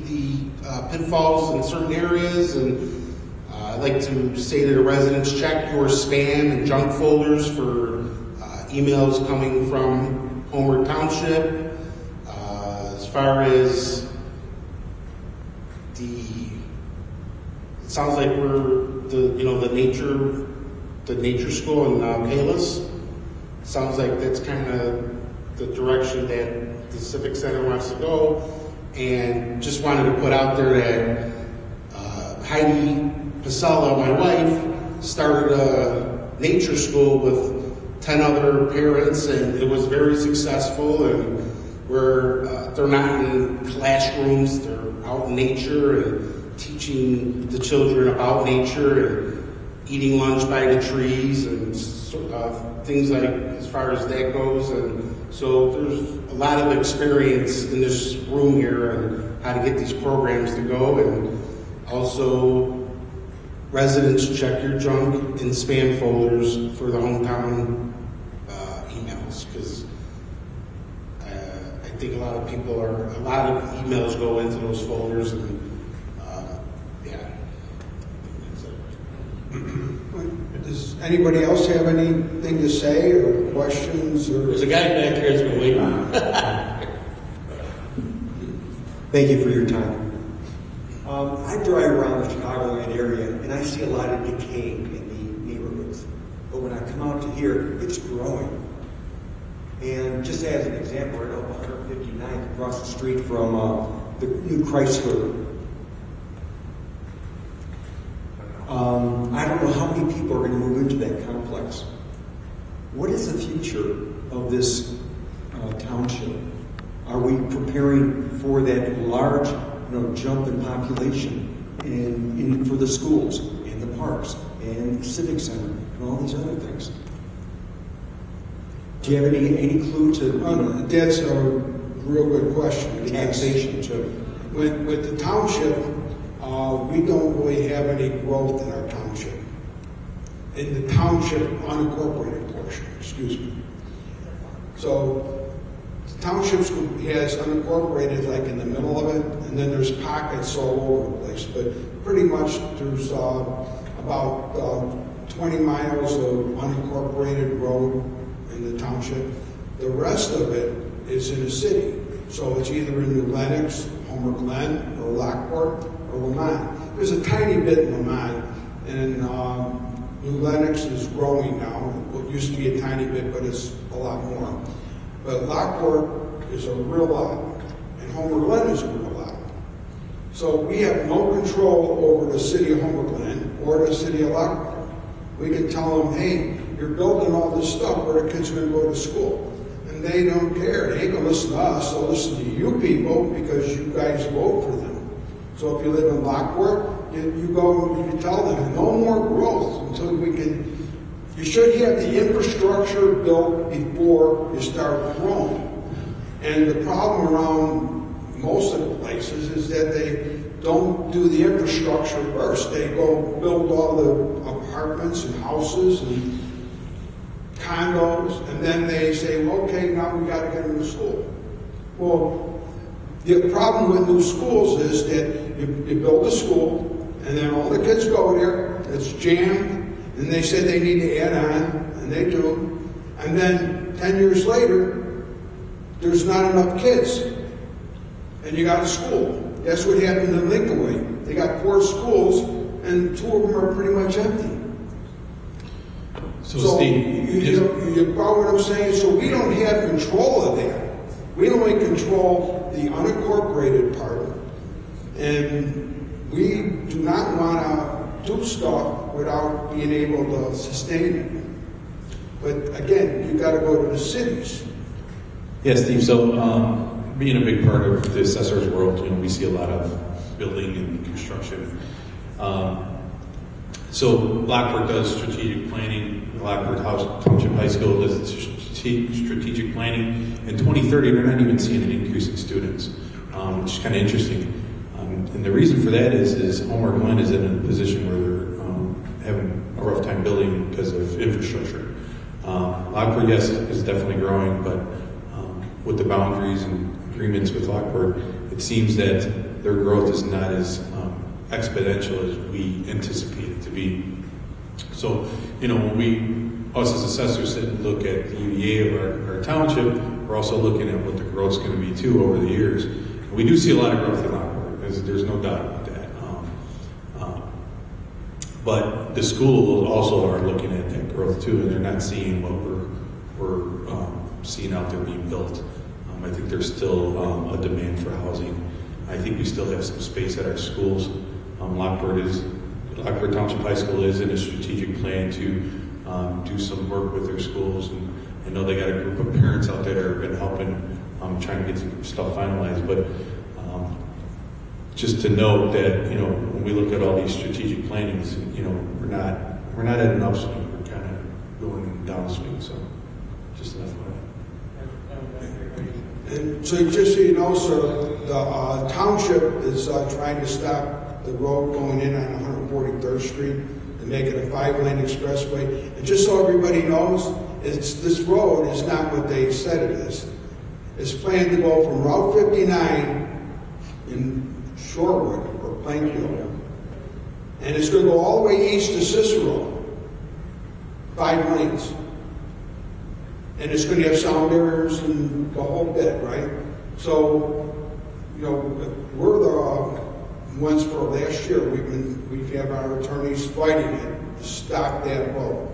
the pitfalls in certain areas, and I'd like to say to the residents, check your spam and junk folders for emails coming from Homer Township. As far as it sounds like we're the nature school in Palos. Sounds like that's kind of the direction that the Civic Center wants to go, and just wanted to put out there that Heidi Pasella, my wife, started a nature school with 10 other parents, and it was very successful, and they're not in classrooms, they're out in nature and teaching the children about nature and eating lunch by the trees and things like as far as that goes. And so there's a lot of experience in this room here on how to get these programs to go. And also, residents, check your junk and spam folders for the hometown emails, because I think a lot of emails go into those folders, and Does anybody else have anything to say or questions? Or there's a guy back here that's been waiting. Thank you for your time. I drive around the Chicagoland area and I see a lot of decay in the neighborhoods. But when I come out to here, it's growing. And just as an example, right up 159th across the street from the new Chrysler. I don't know how many people are going to move into that complex. What is the future of this township? Are we preparing for that large jump in population and for the schools and the parks and the civic center and all these other things? Do you have any clue to? That's a real good question. Taxation too. With the township, we don't really have any growth in our township. In the township unincorporated portion, excuse me. So the township has unincorporated like in the middle of it, and then there's pockets all over the place. But pretty much there's about 20 miles of unincorporated road in the township. The rest of it is in the city. So it's either in New Lenox, Homer Glen, or Lockport, or Lamont. There's a tiny bit in Lamont, and New Lenox is growing now. It used to be a tiny bit, but it's a lot more. But Lockport is a real lot, and Homer Glen is a real lot. So we have no control over the city of Homer Glen or the city of Lockport. We can tell them, hey, you're building all this stuff where the kids are going to go to school. And they don't care. They ain't going to listen to us. They'll listen to you people because you guys vote for them. So if you live in Lockport, you go and you tell them, no more growth until we can. You should have the infrastructure built before you start growing. And the problem around most of the places is that they don't do the infrastructure first. They go build all the apartments and houses and condos, and then they say, well, okay, now we got to get a new school. Well, the problem with new schools is that you build a school, and then all the kids go there, it's jammed, and they say they need to add on, and they do, and then 10 years later, there's not enough kids, and you got a school. That's what happened in Lincoln Way. They got 4 schools, and 2 of them are pretty much empty. So Steve, you follow what I'm saying? So we don't have control of that. We only control the unincorporated part, and we do not want to do stuff without being able to sustain it. But again, you got to go to the cities. Yeah, Steve. So being a big part of the assessor's world, we see a lot of building and construction. So Lockport does strategic planning. Lockport Township High School does strategic planning. In 2030, they're not even seeing an increase in students, which is kind of interesting. And the reason for that is Homer Glen is in a position where they're having a rough time building because of infrastructure. Lockport, yes, is definitely growing, but with the boundaries and agreements with Lockport, it seems that their growth is not as exponential as we anticipate it to be. So, when us as assessors sit and look at the UDA of our township, we're also looking at what the growth's going to be too over the years. And we do see a lot of growth in Lockport. There's no doubt about that. But the schools also are looking at that growth too, and they're not seeing what we're seeing out there being built. I think there's still a demand for housing. I think we still have some space at our schools. Lockport Township High School is in a strategic plan to do some work with their schools, and I know they got a group of parents out there that have been helping, trying to get some stuff finalized. But just to note that when we look at all these strategic plannings, we're not at an upswing. We're kind of going in downswing. So just enough of that. And so just so you know, sir, the township is trying to stop the road going in on 143rd Street and make it a 5-lane expressway. And just so everybody knows, this road is not what they said it is. It's planned to go from Route 59 in Shorewood or Plainfield, and it's going to go all the way east to Cicero, 5 lanes. And it's going to have sound barriers and the whole bit, right? So, we're the ones for last year. We've had our attorneys fighting it to stop that road.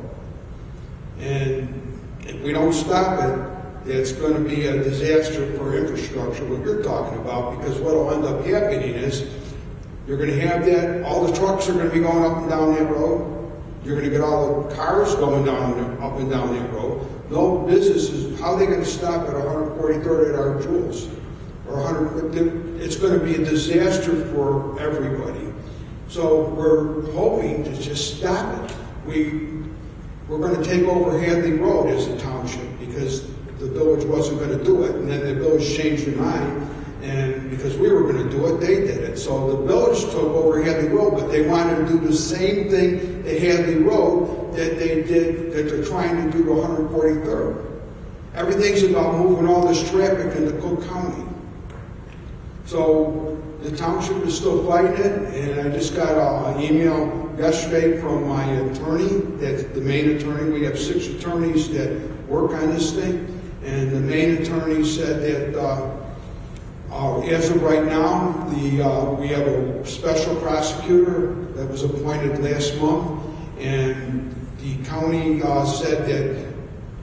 And if we don't stop it, it's going to be a disaster for infrastructure, what you're talking about, because what will end up happening is you're going to have that, all the trucks are going to be going up and down that road. You're going to get all the cars going up and down that road. No businesses, how are they going to stop at 143rd at our Jules? Or 100, it's going to be a disaster for everybody. So we're hoping to just stop it. We're going to take over Hadley Road as a township because the village wasn't going to do it, and then the village changed their mind, and because we were going to do it, they did it. So the village took over Hadley Road, but they wanted to do the same thing at Hadley Road that they did, that they're trying to do to 143rd. Everything's about moving all this traffic into Cook County. So the township is still fighting it, and I just got an email yesterday from my attorney, that's the main attorney. We have 6 attorneys that work on this thing, and the main attorney said that as of right now, we have a special prosecutor that was appointed last month, and the county said that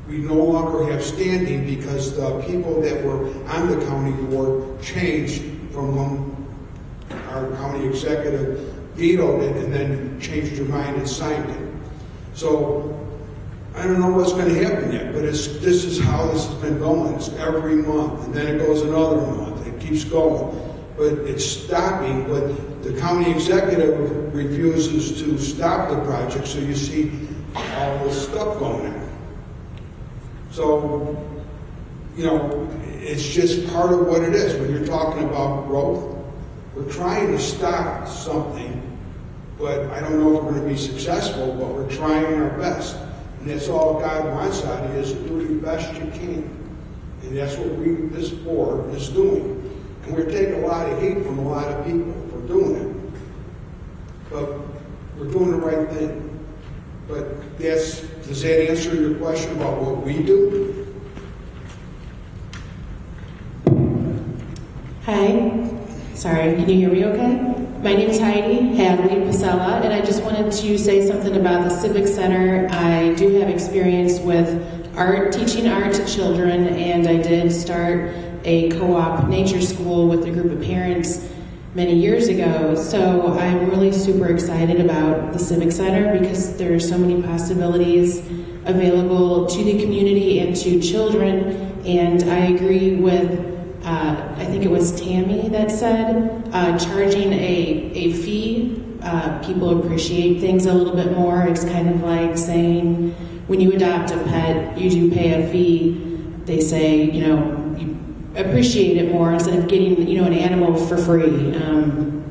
we no longer have standing because the people that were on the county board changed from when our county executive vetoed it and then changed their mind and signed it. So I don't know what's going to happen yet, but this is how this has been going. It's every month, and then it goes another month. It keeps going, but it's stopping. But the county executive refuses to stop the project, so you see all this stuff going on. So, you know, it's just part of what it is. When you're talking about growth, we're trying to stop something, but I don't know if we're going to be successful, but we're trying our best. And that's all God wants out of you, is to do the best you can. And that's what this board is doing. And we're taking a lot of heat from a lot of people for doing it. But we're doing the right thing. But does that answer your question about what we do? Hi. Sorry, can you hear me okay? My name is Heidi Hadley Pasella, and I just wanted to say something about the Civic Center. I do have experience with art, teaching art to children, and I did start a co-op nature school with a group of parents many years ago. So I'm really super excited about the Civic Center because there are so many possibilities available to the community and to children. And I agree with, I think it was Tammy that said, charging a fee. People appreciate things a little bit more. It's kind of like saying when you adopt a pet, you do pay a fee. They say, you know, appreciate it more instead of getting, you know, an animal for free.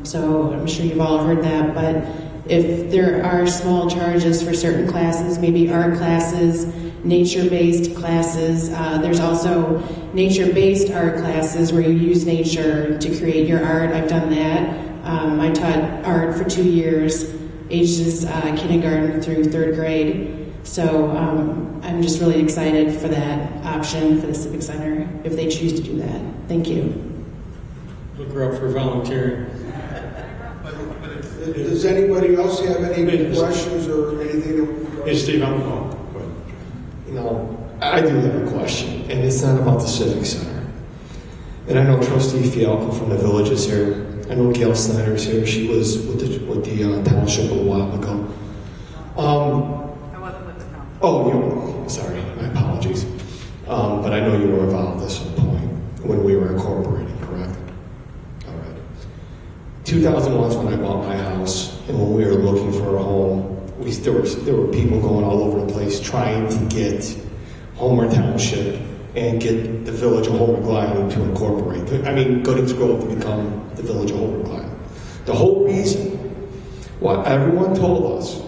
So I'm sure you've all heard that, but if there are small charges for certain classes, maybe art classes, nature-based classes, there's also nature-based art classes where you use nature to create your art. I've done that. I taught art for 2 years, ages kindergarten through 3rd grade. So I'm just really excited for that option for the Civic Center if they choose to do that. Thank you. Look her up for volunteering. Does anybody else have any questions or anything? Hey, Steve, I'm going. Go ahead. You know, I do have a question, and it's not about the Civic Center. And I know Trustee Fialco from the Village is here. I know Gail Snyder's here. She was with the township a while ago. Oh, you sorry, my apologies. But I know you were involved at some point when we were incorporating, correct? All right. 2001 is when I bought my house, and when we were looking for a home, there were people going all over the place trying to get Homer Township and get the Village of Homer Glen to incorporate. I mean, Goodings Grove to become the Village of Homer Glen. The whole reason why everyone told us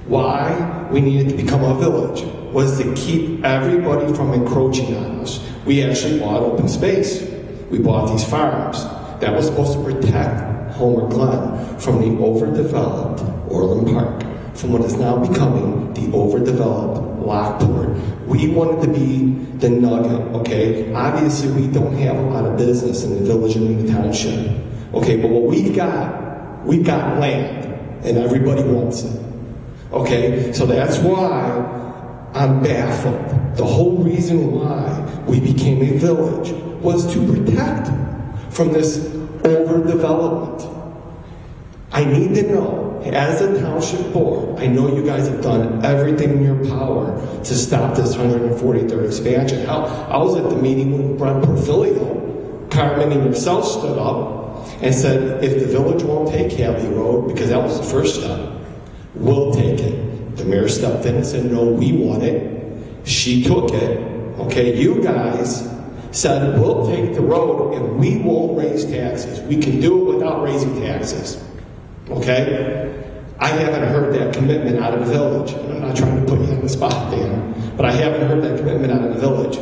why we needed to become a village was to keep everybody from encroaching on us. We actually bought open space. We bought these farms that was supposed to protect Homer Glen from the overdeveloped Orland Park, from what is now becoming the overdeveloped Lockport. We wanted to be the nugget, okay? Obviously, we don't have a lot of business in the village and in the township, okay? But what we've got land, and everybody wants it. Okay, so that's why I'm baffled. The whole reason why we became a village was to protect from this overdevelopment. I need to know, as a township board, I know you guys have done everything in your power to stop this 143rd expansion. I was at the meeting when Brent Porfilio, Carmen and yourself stood up and said, if the village won't take Hadley Road, because that was the first step, we'll take it. The mayor stepped in and said, no, we want it. She took it. Okay, you guys said, we'll take the road and we won't raise taxes. We can do it without raising taxes. Okay? I haven't heard that commitment out of the village. And I'm not trying to put you on the spot, Dan, but I haven't heard that commitment out of the village.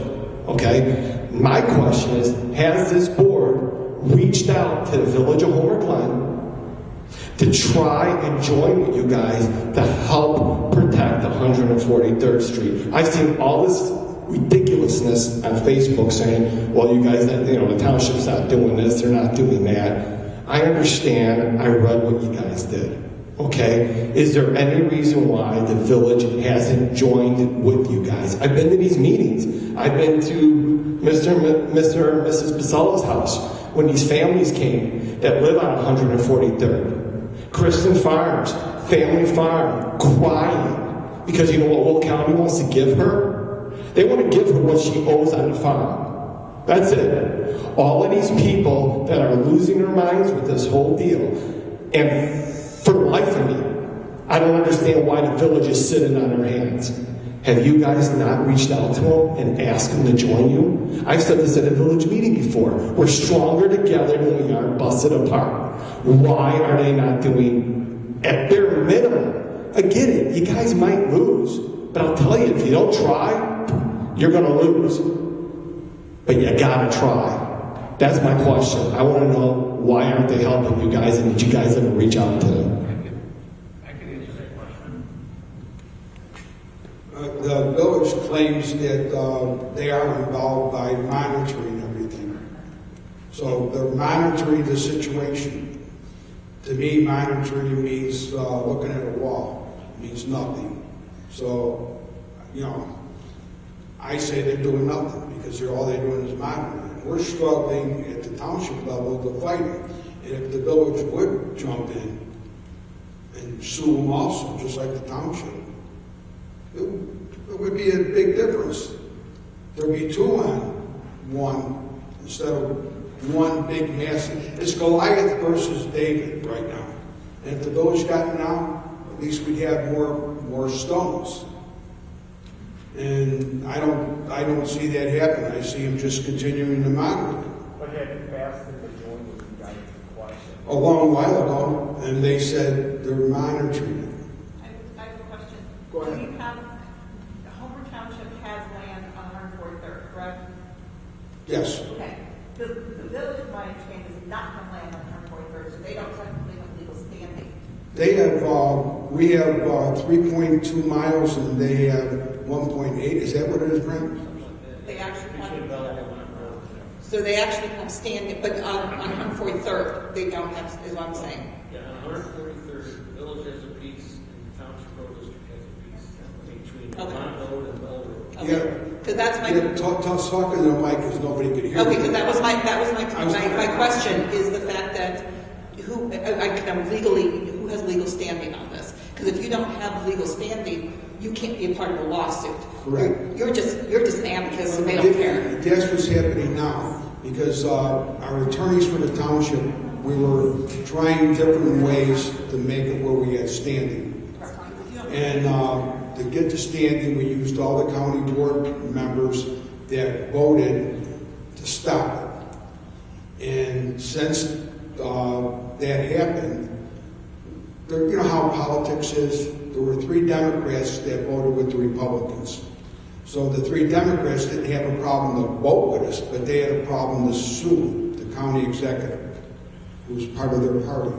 Okay? My question is, has this board reached out to the village of Homer Glen to try and join with you guys to help protect 143rd Street. I've seen all this ridiculousness on Facebook saying, well, you guys, the township's not doing this, they're not doing that. I understand, I read what you guys did. Okay, is there any reason why the village hasn't joined with you guys? I've been to these meetings. I've been to Mr. and Mrs. Pizzolla's house when these families came that live on 143rd. Kristen Farms, family farm, crying because you know what Will County wants to give her? They want to give her what she owes on the farm. That's it. All of these people that are losing their minds with this whole deal, and for the life of me, I don't understand why the village is sitting on their hands. Have you guys not reached out to them and asked them to join you? I've said this at a village meeting before. We're stronger together than we are busted apart. Why are they not doing, at bare minimum? I get it, you guys might lose, but I'll tell you, if you don't try, you're going to lose. But you got to try. That's my question. I want to know, why aren't they helping you guys, and did you guys ever reach out to them? I can answer that question. The village claims that they are involved by monitoring everything. So they're monitoring the situation. To me, monitoring means looking at a wall. It means nothing. So, I say they're doing nothing because all they're doing is monitoring. We're struggling at the township level to fight it. And if the village would jump in and sue them also, just like the township, it would be a big difference. There'd be two on one instead of one big massive. It's Goliath versus David right now. And if the village got it now, at least we'd have more stones. And I don't see that happen. I see him just continuing to monitor. But have you asked them to join with you guys in question? A long while ago, and they said they're monitoring it. I have a question. Go ahead. Do you have, Homer Township has land on 143rd, correct? Yes. Okay. The village, my understanding, does not have land on 143rd, so they don't technically have legal standing. They have, we have 3.2 miles, and they have 1.8. Is that what it is, Brent? They actually have, so they actually have standing, but on 143rd, they don't have, is what I'm saying. Yeah, on 143rd, the village has a piece, and the township road district has a piece between Vermont Road and Bell Road. Okay. Yeah. Because that's my... Yeah, talking to the mic because nobody could hear. Okay, because that was my question, is the fact that who has legal standing on this? Because if you don't have legal standing, you can't be a part of a lawsuit. Correct. You're just an amicus, and they don't care. That's what's happening now, because our attorneys for the township, we were trying different ways to make it where we had standing. And to get the standing, we used all the county board members that voted to stop it. And since that happened, you know how politics is. There were 3 Democrats that voted with the Republicans. So the 3 Democrats didn't have a problem to vote with us, but they had a problem to sue the county executive, who was part of their party.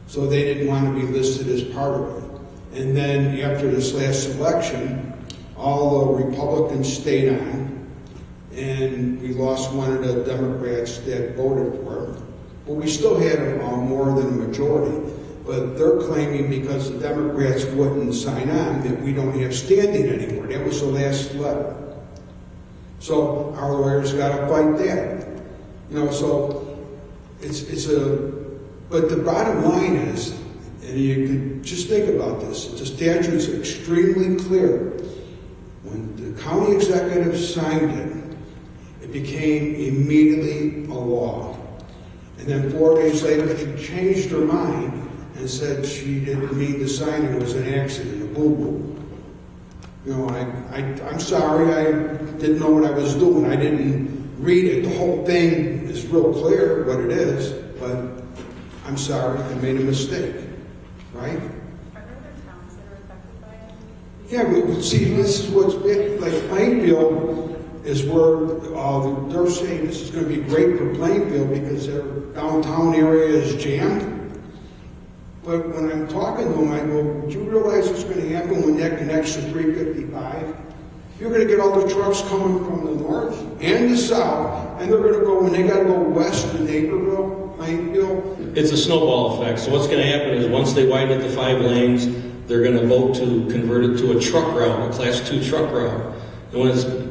So they didn't want to be listed as part of it. And then after this last election, all the Republicans stayed on, and we lost one of the Democrats that voted for it. But we still had more than a majority. But they're claiming because the Democrats wouldn't sign on that we don't have standing anymore. That was the last letter. So our lawyers got to fight that. So but the bottom line is, and you can just think about this, the statute is extremely clear. When the county executive signed it, it became immediately a law. And then 4 days later, she changed her mind and said she didn't mean to sign it. It was an accident, a boo-boo. I'm sorry, I didn't know what I was doing. I didn't read it. The whole thing is real clear what it is, but I'm sorry, I made a mistake, right? Are there other towns that are affected by it? Yeah, but see, this is what's big. Like Plainfield is where they're saying this is going to be great for Plainfield because their downtown area is jammed. But when I'm talking to them, I go, "Would you realize what's going to happen when that connects to 355? You're going to get all the trucks coming from the north and the south, and they're going to go, when they got to go west to Naperville, Plainfield." It's a snowball effect. So what's going to happen is once they widen it to 5 lanes, they're going to vote to convert it to a truck route, a Class 2 truck route. And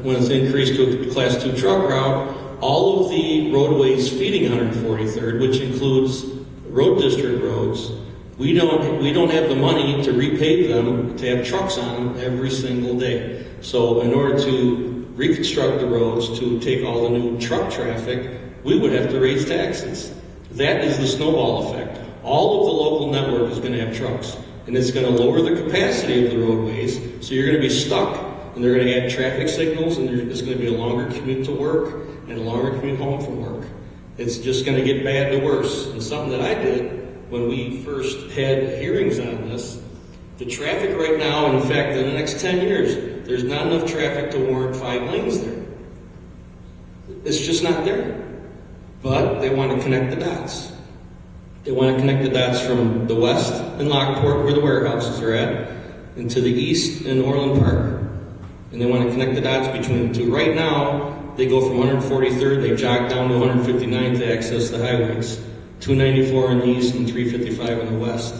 when it's increased to a Class 2 truck route, all of the roadways feeding 143rd, which includes road district roads, we don't have the money to repave them to have trucks on them every single day. So in order to reconstruct the roads to take all the new truck traffic, we would have to raise taxes. That is the snowball effect. All of the local network is going to have trucks, and it's going to lower the capacity of the roadways, so you're going to be stuck, and they're going to add traffic signals, and it's going to be a longer commute to work and a longer commute home from work. It's just going to get bad to worse. And something that I did when we first had hearings on this, the traffic right now, in fact, in the next 10 years, there's not enough traffic to warrant 5 lanes there. It's just not there. But they want to connect the dots. They want to connect the dots from the west in Lockport, where the warehouses are at, and to the east in Orland Park. And they want to connect the dots between the two. Right now, they go from 143rd, they jog down to 159th to access the highways. 294 in the east and 355 in the west.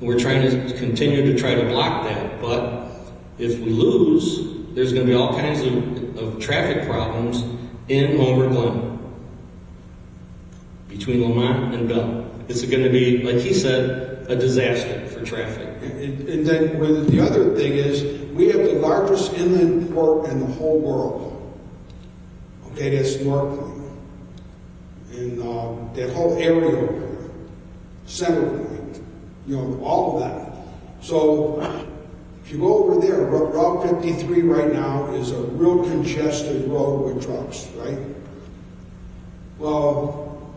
And we're trying to continue to try to block that, but if we lose, there's going to be all kinds of traffic problems in Homer Glen, between Lamont and Bell. It's going to be, like he said, a disaster for traffic. And then the other thing is, we have the largest inland port in the whole world. Okay, that's North Point. And that whole area over there, Center Point, all of that. So if you go over there, Route 53 right now is a real congested road with trucks, right? Well,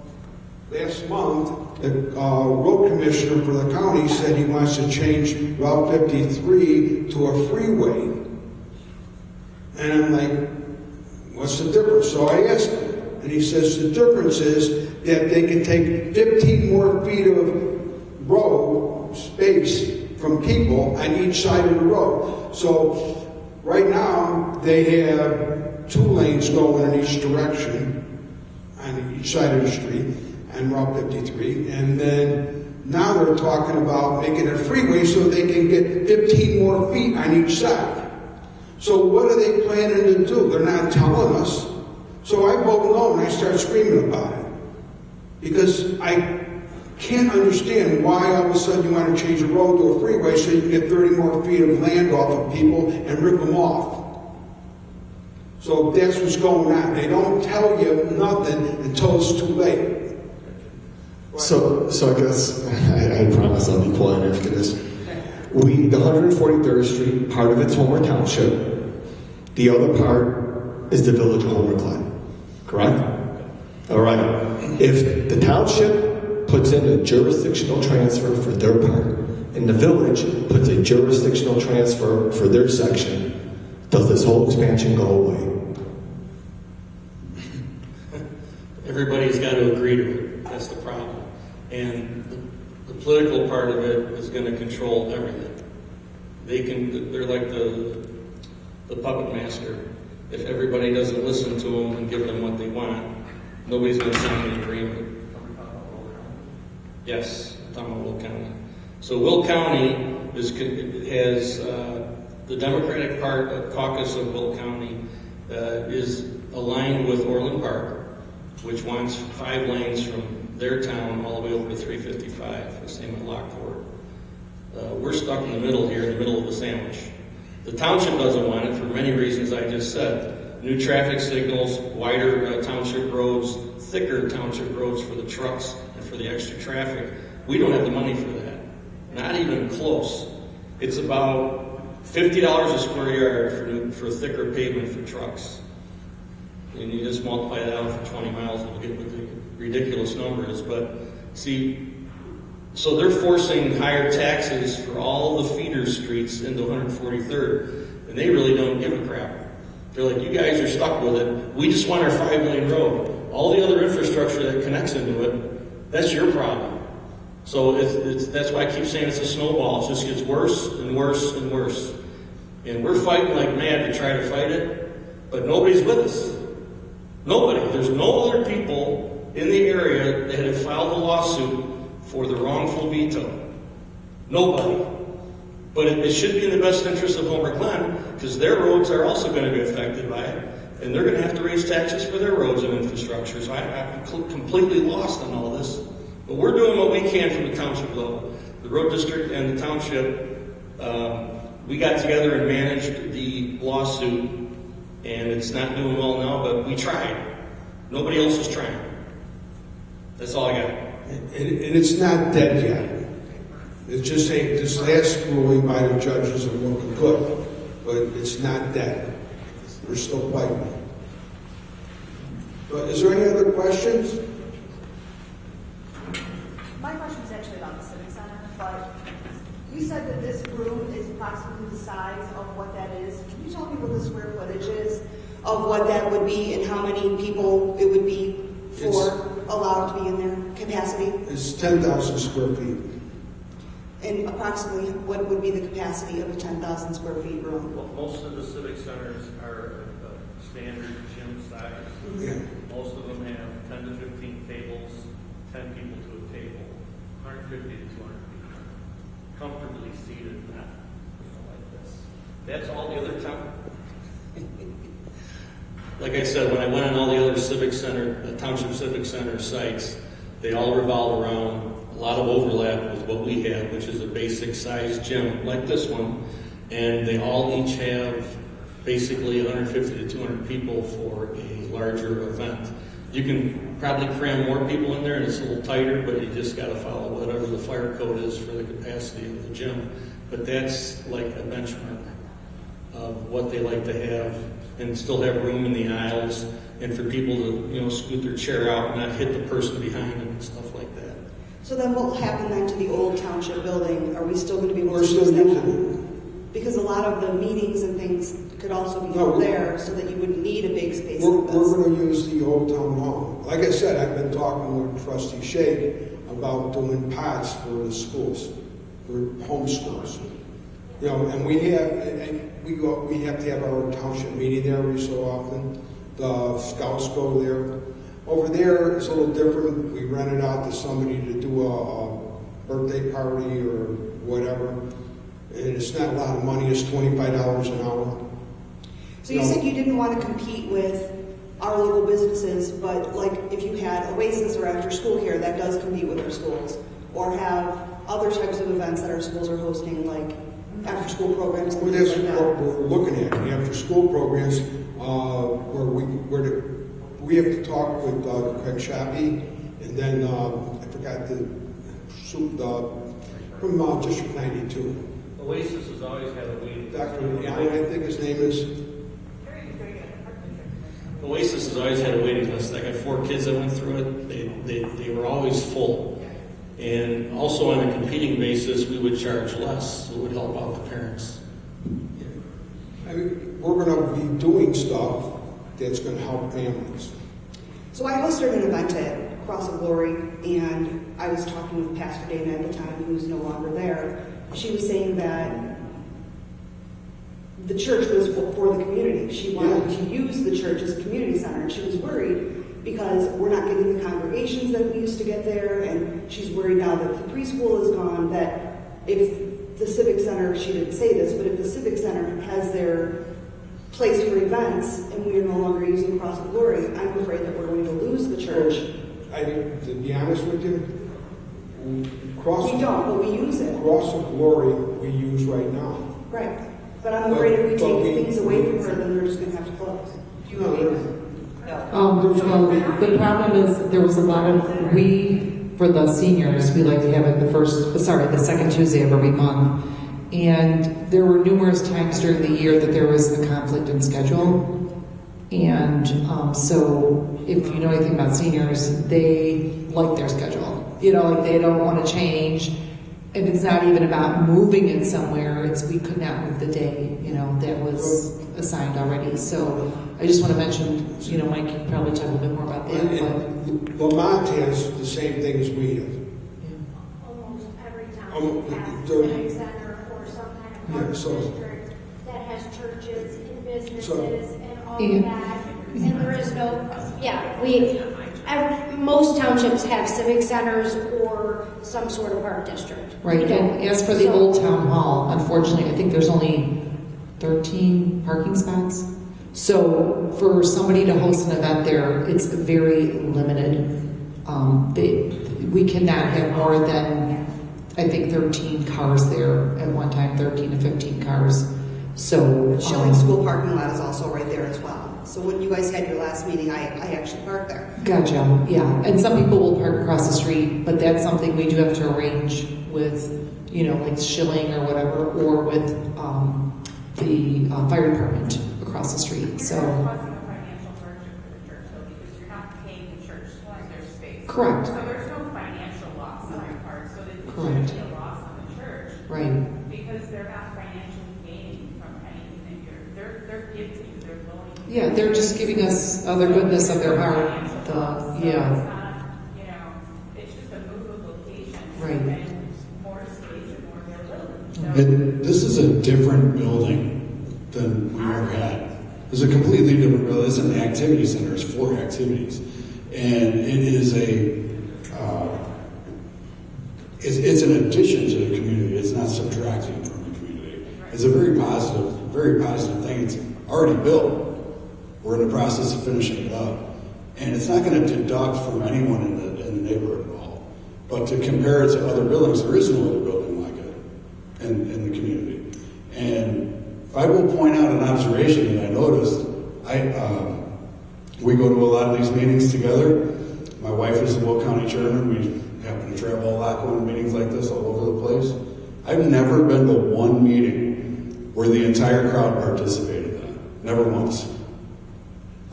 last month, the road commissioner for the county said he wants to change Route 53 to a freeway. And I'm like, what's the difference? So I asked him. And he says the difference is that they can take 15 more feet of road space from people on each side of the road. So right now they have 2 lanes going in each direction on each side of the street on Route 53. And then now they're talking about making a freeway so they can get 15 more feet on each side. So what are they planning to do? They're not telling us. So I vote no and I start screaming about it. Because I can't understand why all of a sudden you want to change a road to a freeway so you can get 30 more feet of land off of people and rip them off. So that's what's going on. They don't tell you nothing until it's too late. So I guess, I promise I'll be quiet after this. The 143rd Street, part of it's Homer Township. The other part is the village of Homer Glen. Correct? All right. If the township puts in a jurisdictional transfer for their part, and the village puts a jurisdictional transfer for their section, does this whole expansion go away? Everybody's got to agree to it. That's the problem. And the political part of it is going to control everything. They're like the puppet master. If everybody doesn't listen to them and give them what they want, nobody's going to sign an agreement. Yes, I'm talking about Will County. So Will County has the Democratic caucus of Will County is aligned with Orland Park, which wants 5 lanes from their town all the way over to 355, the same at Lockport. We're stuck in the middle here, in the middle of the sandwich. The township doesn't want it for many reasons I just said. New traffic signals, wider township roads, thicker township roads for the trucks and for the extra traffic. We don't have the money for that. Not even close. It's about $50 a square yard for thicker pavement for trucks. And you just multiply that out for 20 miles and you get what the ridiculous number is. But see, so they're forcing higher taxes for all the feeder streets into 143rd, and they really don't give a crap. They're like, you guys are stuck with it. We just want our 5-lane road. All the other infrastructure that connects into it, that's your problem. So that's why I keep saying it's a snowball. It just gets worse and worse and worse. And we're fighting like mad to try to fight it, but nobody's with us. Nobody. There's no other people in the area that have filed a lawsuit for the wrongful veto. Nobody. But it should be in the best interest of Homer Glen, because their roads are also going to be affected by it, and they're going to have to raise taxes for their roads and infrastructure. So I'm completely lost on all this. But we're doing what we can from the township level. The road district and the township, we got together and managed the lawsuit, and it's not doing well now, but we tried. Nobody else is trying. That's all I got. And it's not dead yet. It's just saying this last ruling by the judge isn't looking good, but it's not dead. We're still fighting. But is there any other questions? My question is actually about the Civic Center, but you said that this room is approximately the size of what that is. Can you tell me what the square footage is of what that would be and how many people it would be for allowed to be in their capacity? It's 10,000 square feet. And approximately what would be the capacity of a 10,000 square feet room? Well, most of the civic centers are standard gym size. Yeah. Most of them have 10 to 15 tables, 10 people to a table, 150 to 200 people. Comfortably seated, not like this. That's all the other time. Like I said, when I went on all the other civic center, the township civic center sites, they all revolve around a lot of overlap with what we have, which is a basic size gym like this one, and they all each have basically 150 to 200 people for a larger event. You can probably cram more people in there and it's a little tighter, but you just got to follow whatever the fire code is for the capacity of the gym. But that's like a benchmark of what they like to have, and still have room in the aisles, and for people to scoot their chair out and not hit the person behind them and stuff like that. So then what will happen then to the old township building? Are we still going to be able We're to still use that? using Because a lot of the meetings and things could also be No, held there, so that you wouldn't need a big space We're like this. going to use the old town hall. Like I said, I've been talking with Trustee Shake about doing pods for the schools, for home schools. And we have to have our township meeting there every so often. The scouts go there. Over there, it's a little different. We rent it out to somebody to do a birthday party or whatever. And it's not a lot of money. It's $25 an hour. So you said you didn't want to compete with our local businesses, but like if you had Oasis or After School Care, that does compete with our schools, or have other types of events that our schools are hosting, like after school programs and Well, things that's like what that. we're looking at, the after-school programs, where we have to talk with Craig Shappy, and then I forgot from District 92. Oasis has always had a waiting list. Dr. Allen, I think his name is. Oasis has always had a waiting list. I got 4 kids that went through it. They were always full. And also on a competing basis, we would charge less, so it would help out the parents. I mean, we're going to be doing stuff that's going to help families. So I hosted an event at Cross of Glory, and I was talking with Pastor Dana at the time, who's no longer there. She was saying that the church was for the community. She wanted to use the church as a community center, and she was worried because we're not getting the congregations that we used to get there, and she's worried now that the preschool is gone, that if the Civic Center, she didn't say this, but if the Civic Center has their place for events and we are no longer using Cross of Glory, I'm afraid that we're going to lose the church. To be honest with you, We don't, but we use it. Cross of Glory we use right now. Right. But I'm afraid if we take things away from her, then they're just going to have to close. Do you agree with that? Well, the problem is there was a lot of, for the seniors, we like to have it the second Tuesday of every month. And there were numerous times during the year that there was a conflict in schedule. And so if you know anything about seniors, they like their schedule. Like they don't want to change. And it's not even about moving it somewhere, it's we could not move the day, you know, that was assigned already. So I just want to mention, you know, Mike, you can probably talk a little bit more about that. And Lamont has the same thing as we have. Almost every town Almost, has a civic center or some kind of park so- district that has churches and businesses So- and all of that. And there is no, most townships have civic centers or some sort of park district. Right, We don't. and as for the old town hall, unfortunately, I think there's only 13 parking spots. So for somebody to host an event there, it's very limited. We cannot have more than, I think, 13 cars there at one time, 13 to 15 cars. So Schilling School parking lot is also right there as well. So when you guys had your last meeting, I actually parked there. Gotcha, yeah. And some people will park across the street, but that's something we do have to arrange with, you know, like Schilling or whatever, or with the fire department across the street. So, Causing a financial hardship for the church, though, because you're not paying the church to use their space. Correct. So there's no financial loss on your part, so it Correct. shouldn't be a loss on the church. Right. Because they're not financially gaining from anything that they're giving you, they're loaning you. Yeah, they're just giving us other goodness of their heart. So Yeah, it's not, you know, it's just a move of location. Right. And more space and more availability. So And this is a different building than we ever had. It's a completely different building. It's an activity center. It's 4 activities. And it is it's an addition to the community. It's not subtracting from the community. It's a very positive thing. It's already built. We're in the process of finishing it up. And it's not going to deduct from anyone in the neighborhood at all. But to compare it to other buildings, there is no other building like it in the community. And if I will point out an observation that I noticed, we go to a lot of these meetings together. My wife is a Will County chairman. We happen to travel a lot going to meetings like this all over the place. I've never been to one meeting where the entire crowd participated in it. Never once.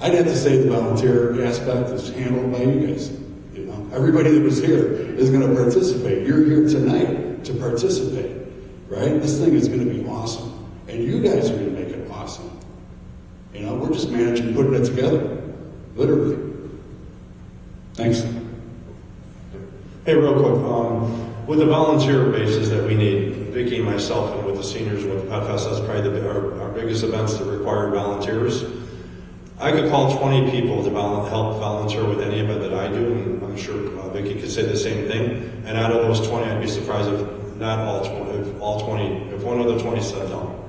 I'd have to say the volunteer aspect is handled by you guys. You know, everybody that was here is going to participate. You're here tonight to participate, right? This thing is going to be awesome, and you guys are going to make it awesome. You know, we're just managing putting it together, literally. Thanks. Hey, real quick, with the volunteer bases that we need, Vicki and myself, and with the seniors and with the Pet Fest, that's probably our biggest events that require volunteers. I could call 20 people to help volunteer with any event that I do, and I'm sure Vicki could say the same thing. And out of those 20, I'd be surprised if not all 20, if one of the 20 said no.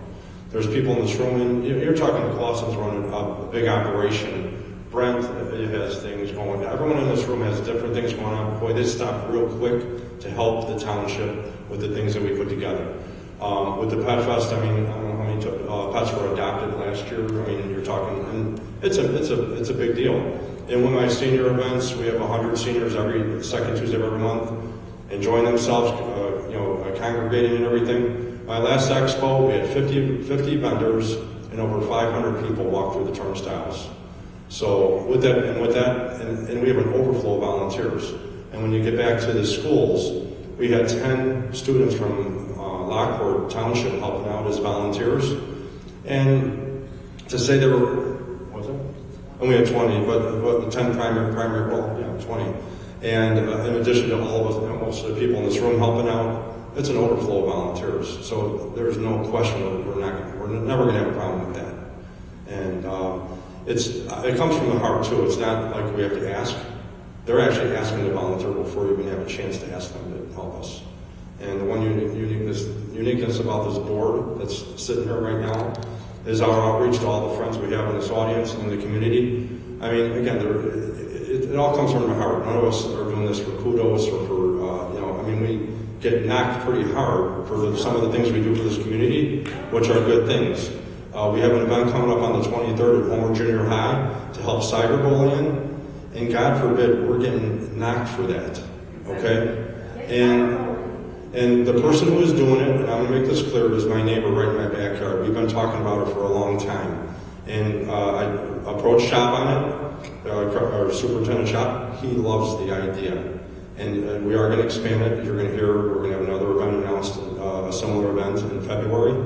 There's people in this room, and you're talking to Clausen's running a big operation. Brent has things going on. Everyone in this room has different things going on. Boy, they stop real quick to help the township with the things that we put together. With the Pet Fest, I mean, I don't know how many pets were adopted last year. I mean, you're talking, and it's a big deal. And with my senior events, we have 100 seniors every second Tuesday of every month, enjoying themselves, congregating and everything. My last expo, we had 50 vendors and over 500 people walk through the turnstiles. So with that, and we have an overflow of volunteers. And when you get back to the schools, we had 10 students from Lockport Township helping out as volunteers. And to say there were, what's that? And we had 20, but 10 primary, well, yeah, 20. And in addition to all of us, most of the people in this room helping out, it's an overflow of volunteers. So there's no question that we're never going to have a problem with that. And it comes from the heart too. It's not like we have to ask. They're actually asking to volunteer before we even have a chance to ask them to help us. And the one uniqueness about this board that's sitting here right now is our outreach to all the friends we have in this audience and in the community. I mean, again, it all comes from the heart. None of us are doing this for kudos or for, we get knocked pretty hard for some of the things we do for this community, which are good things. We have an event coming up on the 23rd at Homer Junior High to help cyberbullying, and God forbid we're getting knocked for that, okay? And the person who is doing it, and I'm going to make this clear, is my neighbor right in my backyard. We've been talking about it for a long time. And I approached Shop on it, our superintendent Shop. He loves the idea. And we are going to expand it. You're going to hear, we're going to have another event in February,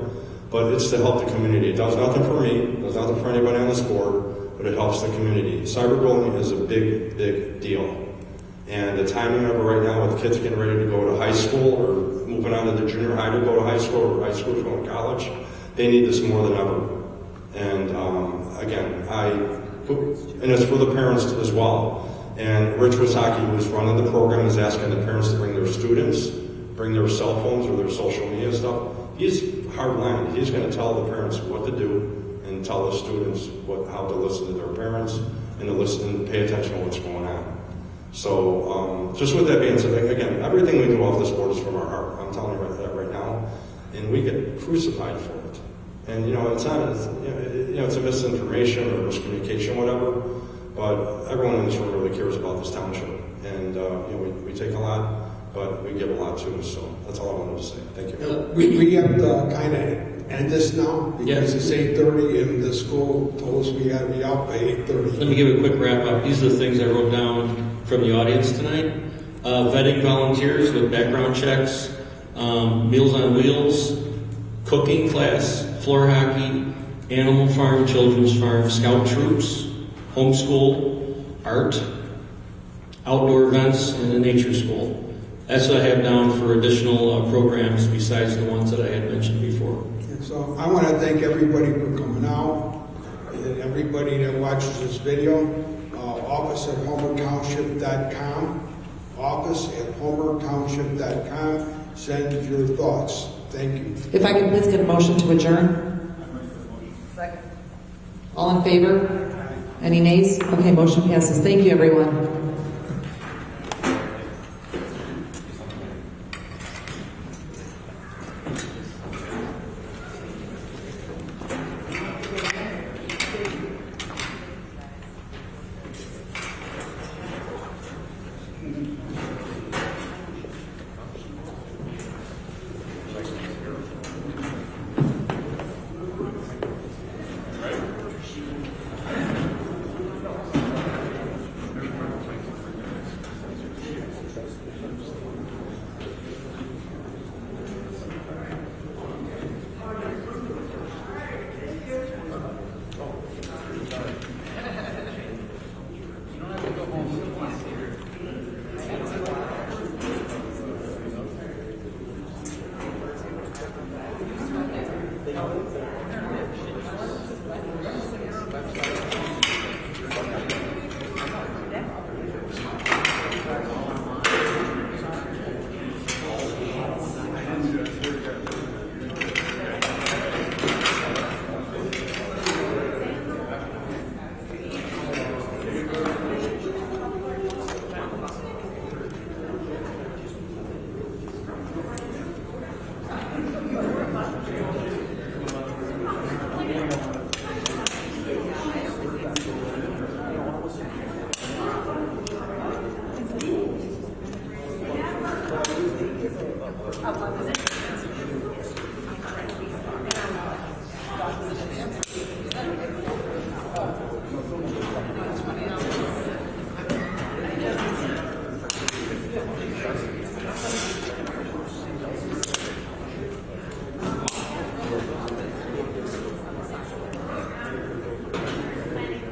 but it's to help the community. It does nothing for me, it does nothing for anybody on this board, but it helps the community. Cyberbullying is a big, big deal. And the timing of it right now with kids getting ready to go to high school or moving on to the junior high to go to high school or high school to go to college, they need this more than ever. And again, and it's for the parents as well. And Rich Wasaki, who's running the program, is asking the parents to bring their students, bring their cell phones or their social media stuff. He's hard-lined. He's going to tell the parents what to do and tell the students how to listen to their parents and to listen and pay attention to what's going on. So just with that being said, again, everything we do off this board is from our heart. I'm telling you that right now. And we get crucified for it. And, it's not, it's a misinformation or miscommunication, whatever, but everyone in this room really cares about this township. And, we take a lot, but we give a lot too, so that's all I wanted to say. Thank you. We have to kind of end this now, because it's 8:30 and the school told us we got to be out by 8:30. Let me give a quick wrap up. These are the things I wrote down from the audience tonight. Vetting volunteers with background checks, Meals on Wheels, cooking class, floor hockey, Animal Farm, Children's Farm, Scout Troops, homeschool, art, outdoor events, and a nature school. That's what I have down for additional programs besides the ones that I had mentioned before. So I want to thank everybody for coming out, and everybody that watches this video. Office@homertownship.com. Office@homertownship.com. Send your thoughts. Thank you. If I can please get a motion to adjourn. Second. All in favor? Any nays? Okay, motion passes. Thank you, everyone.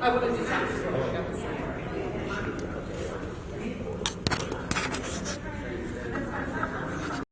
I would have just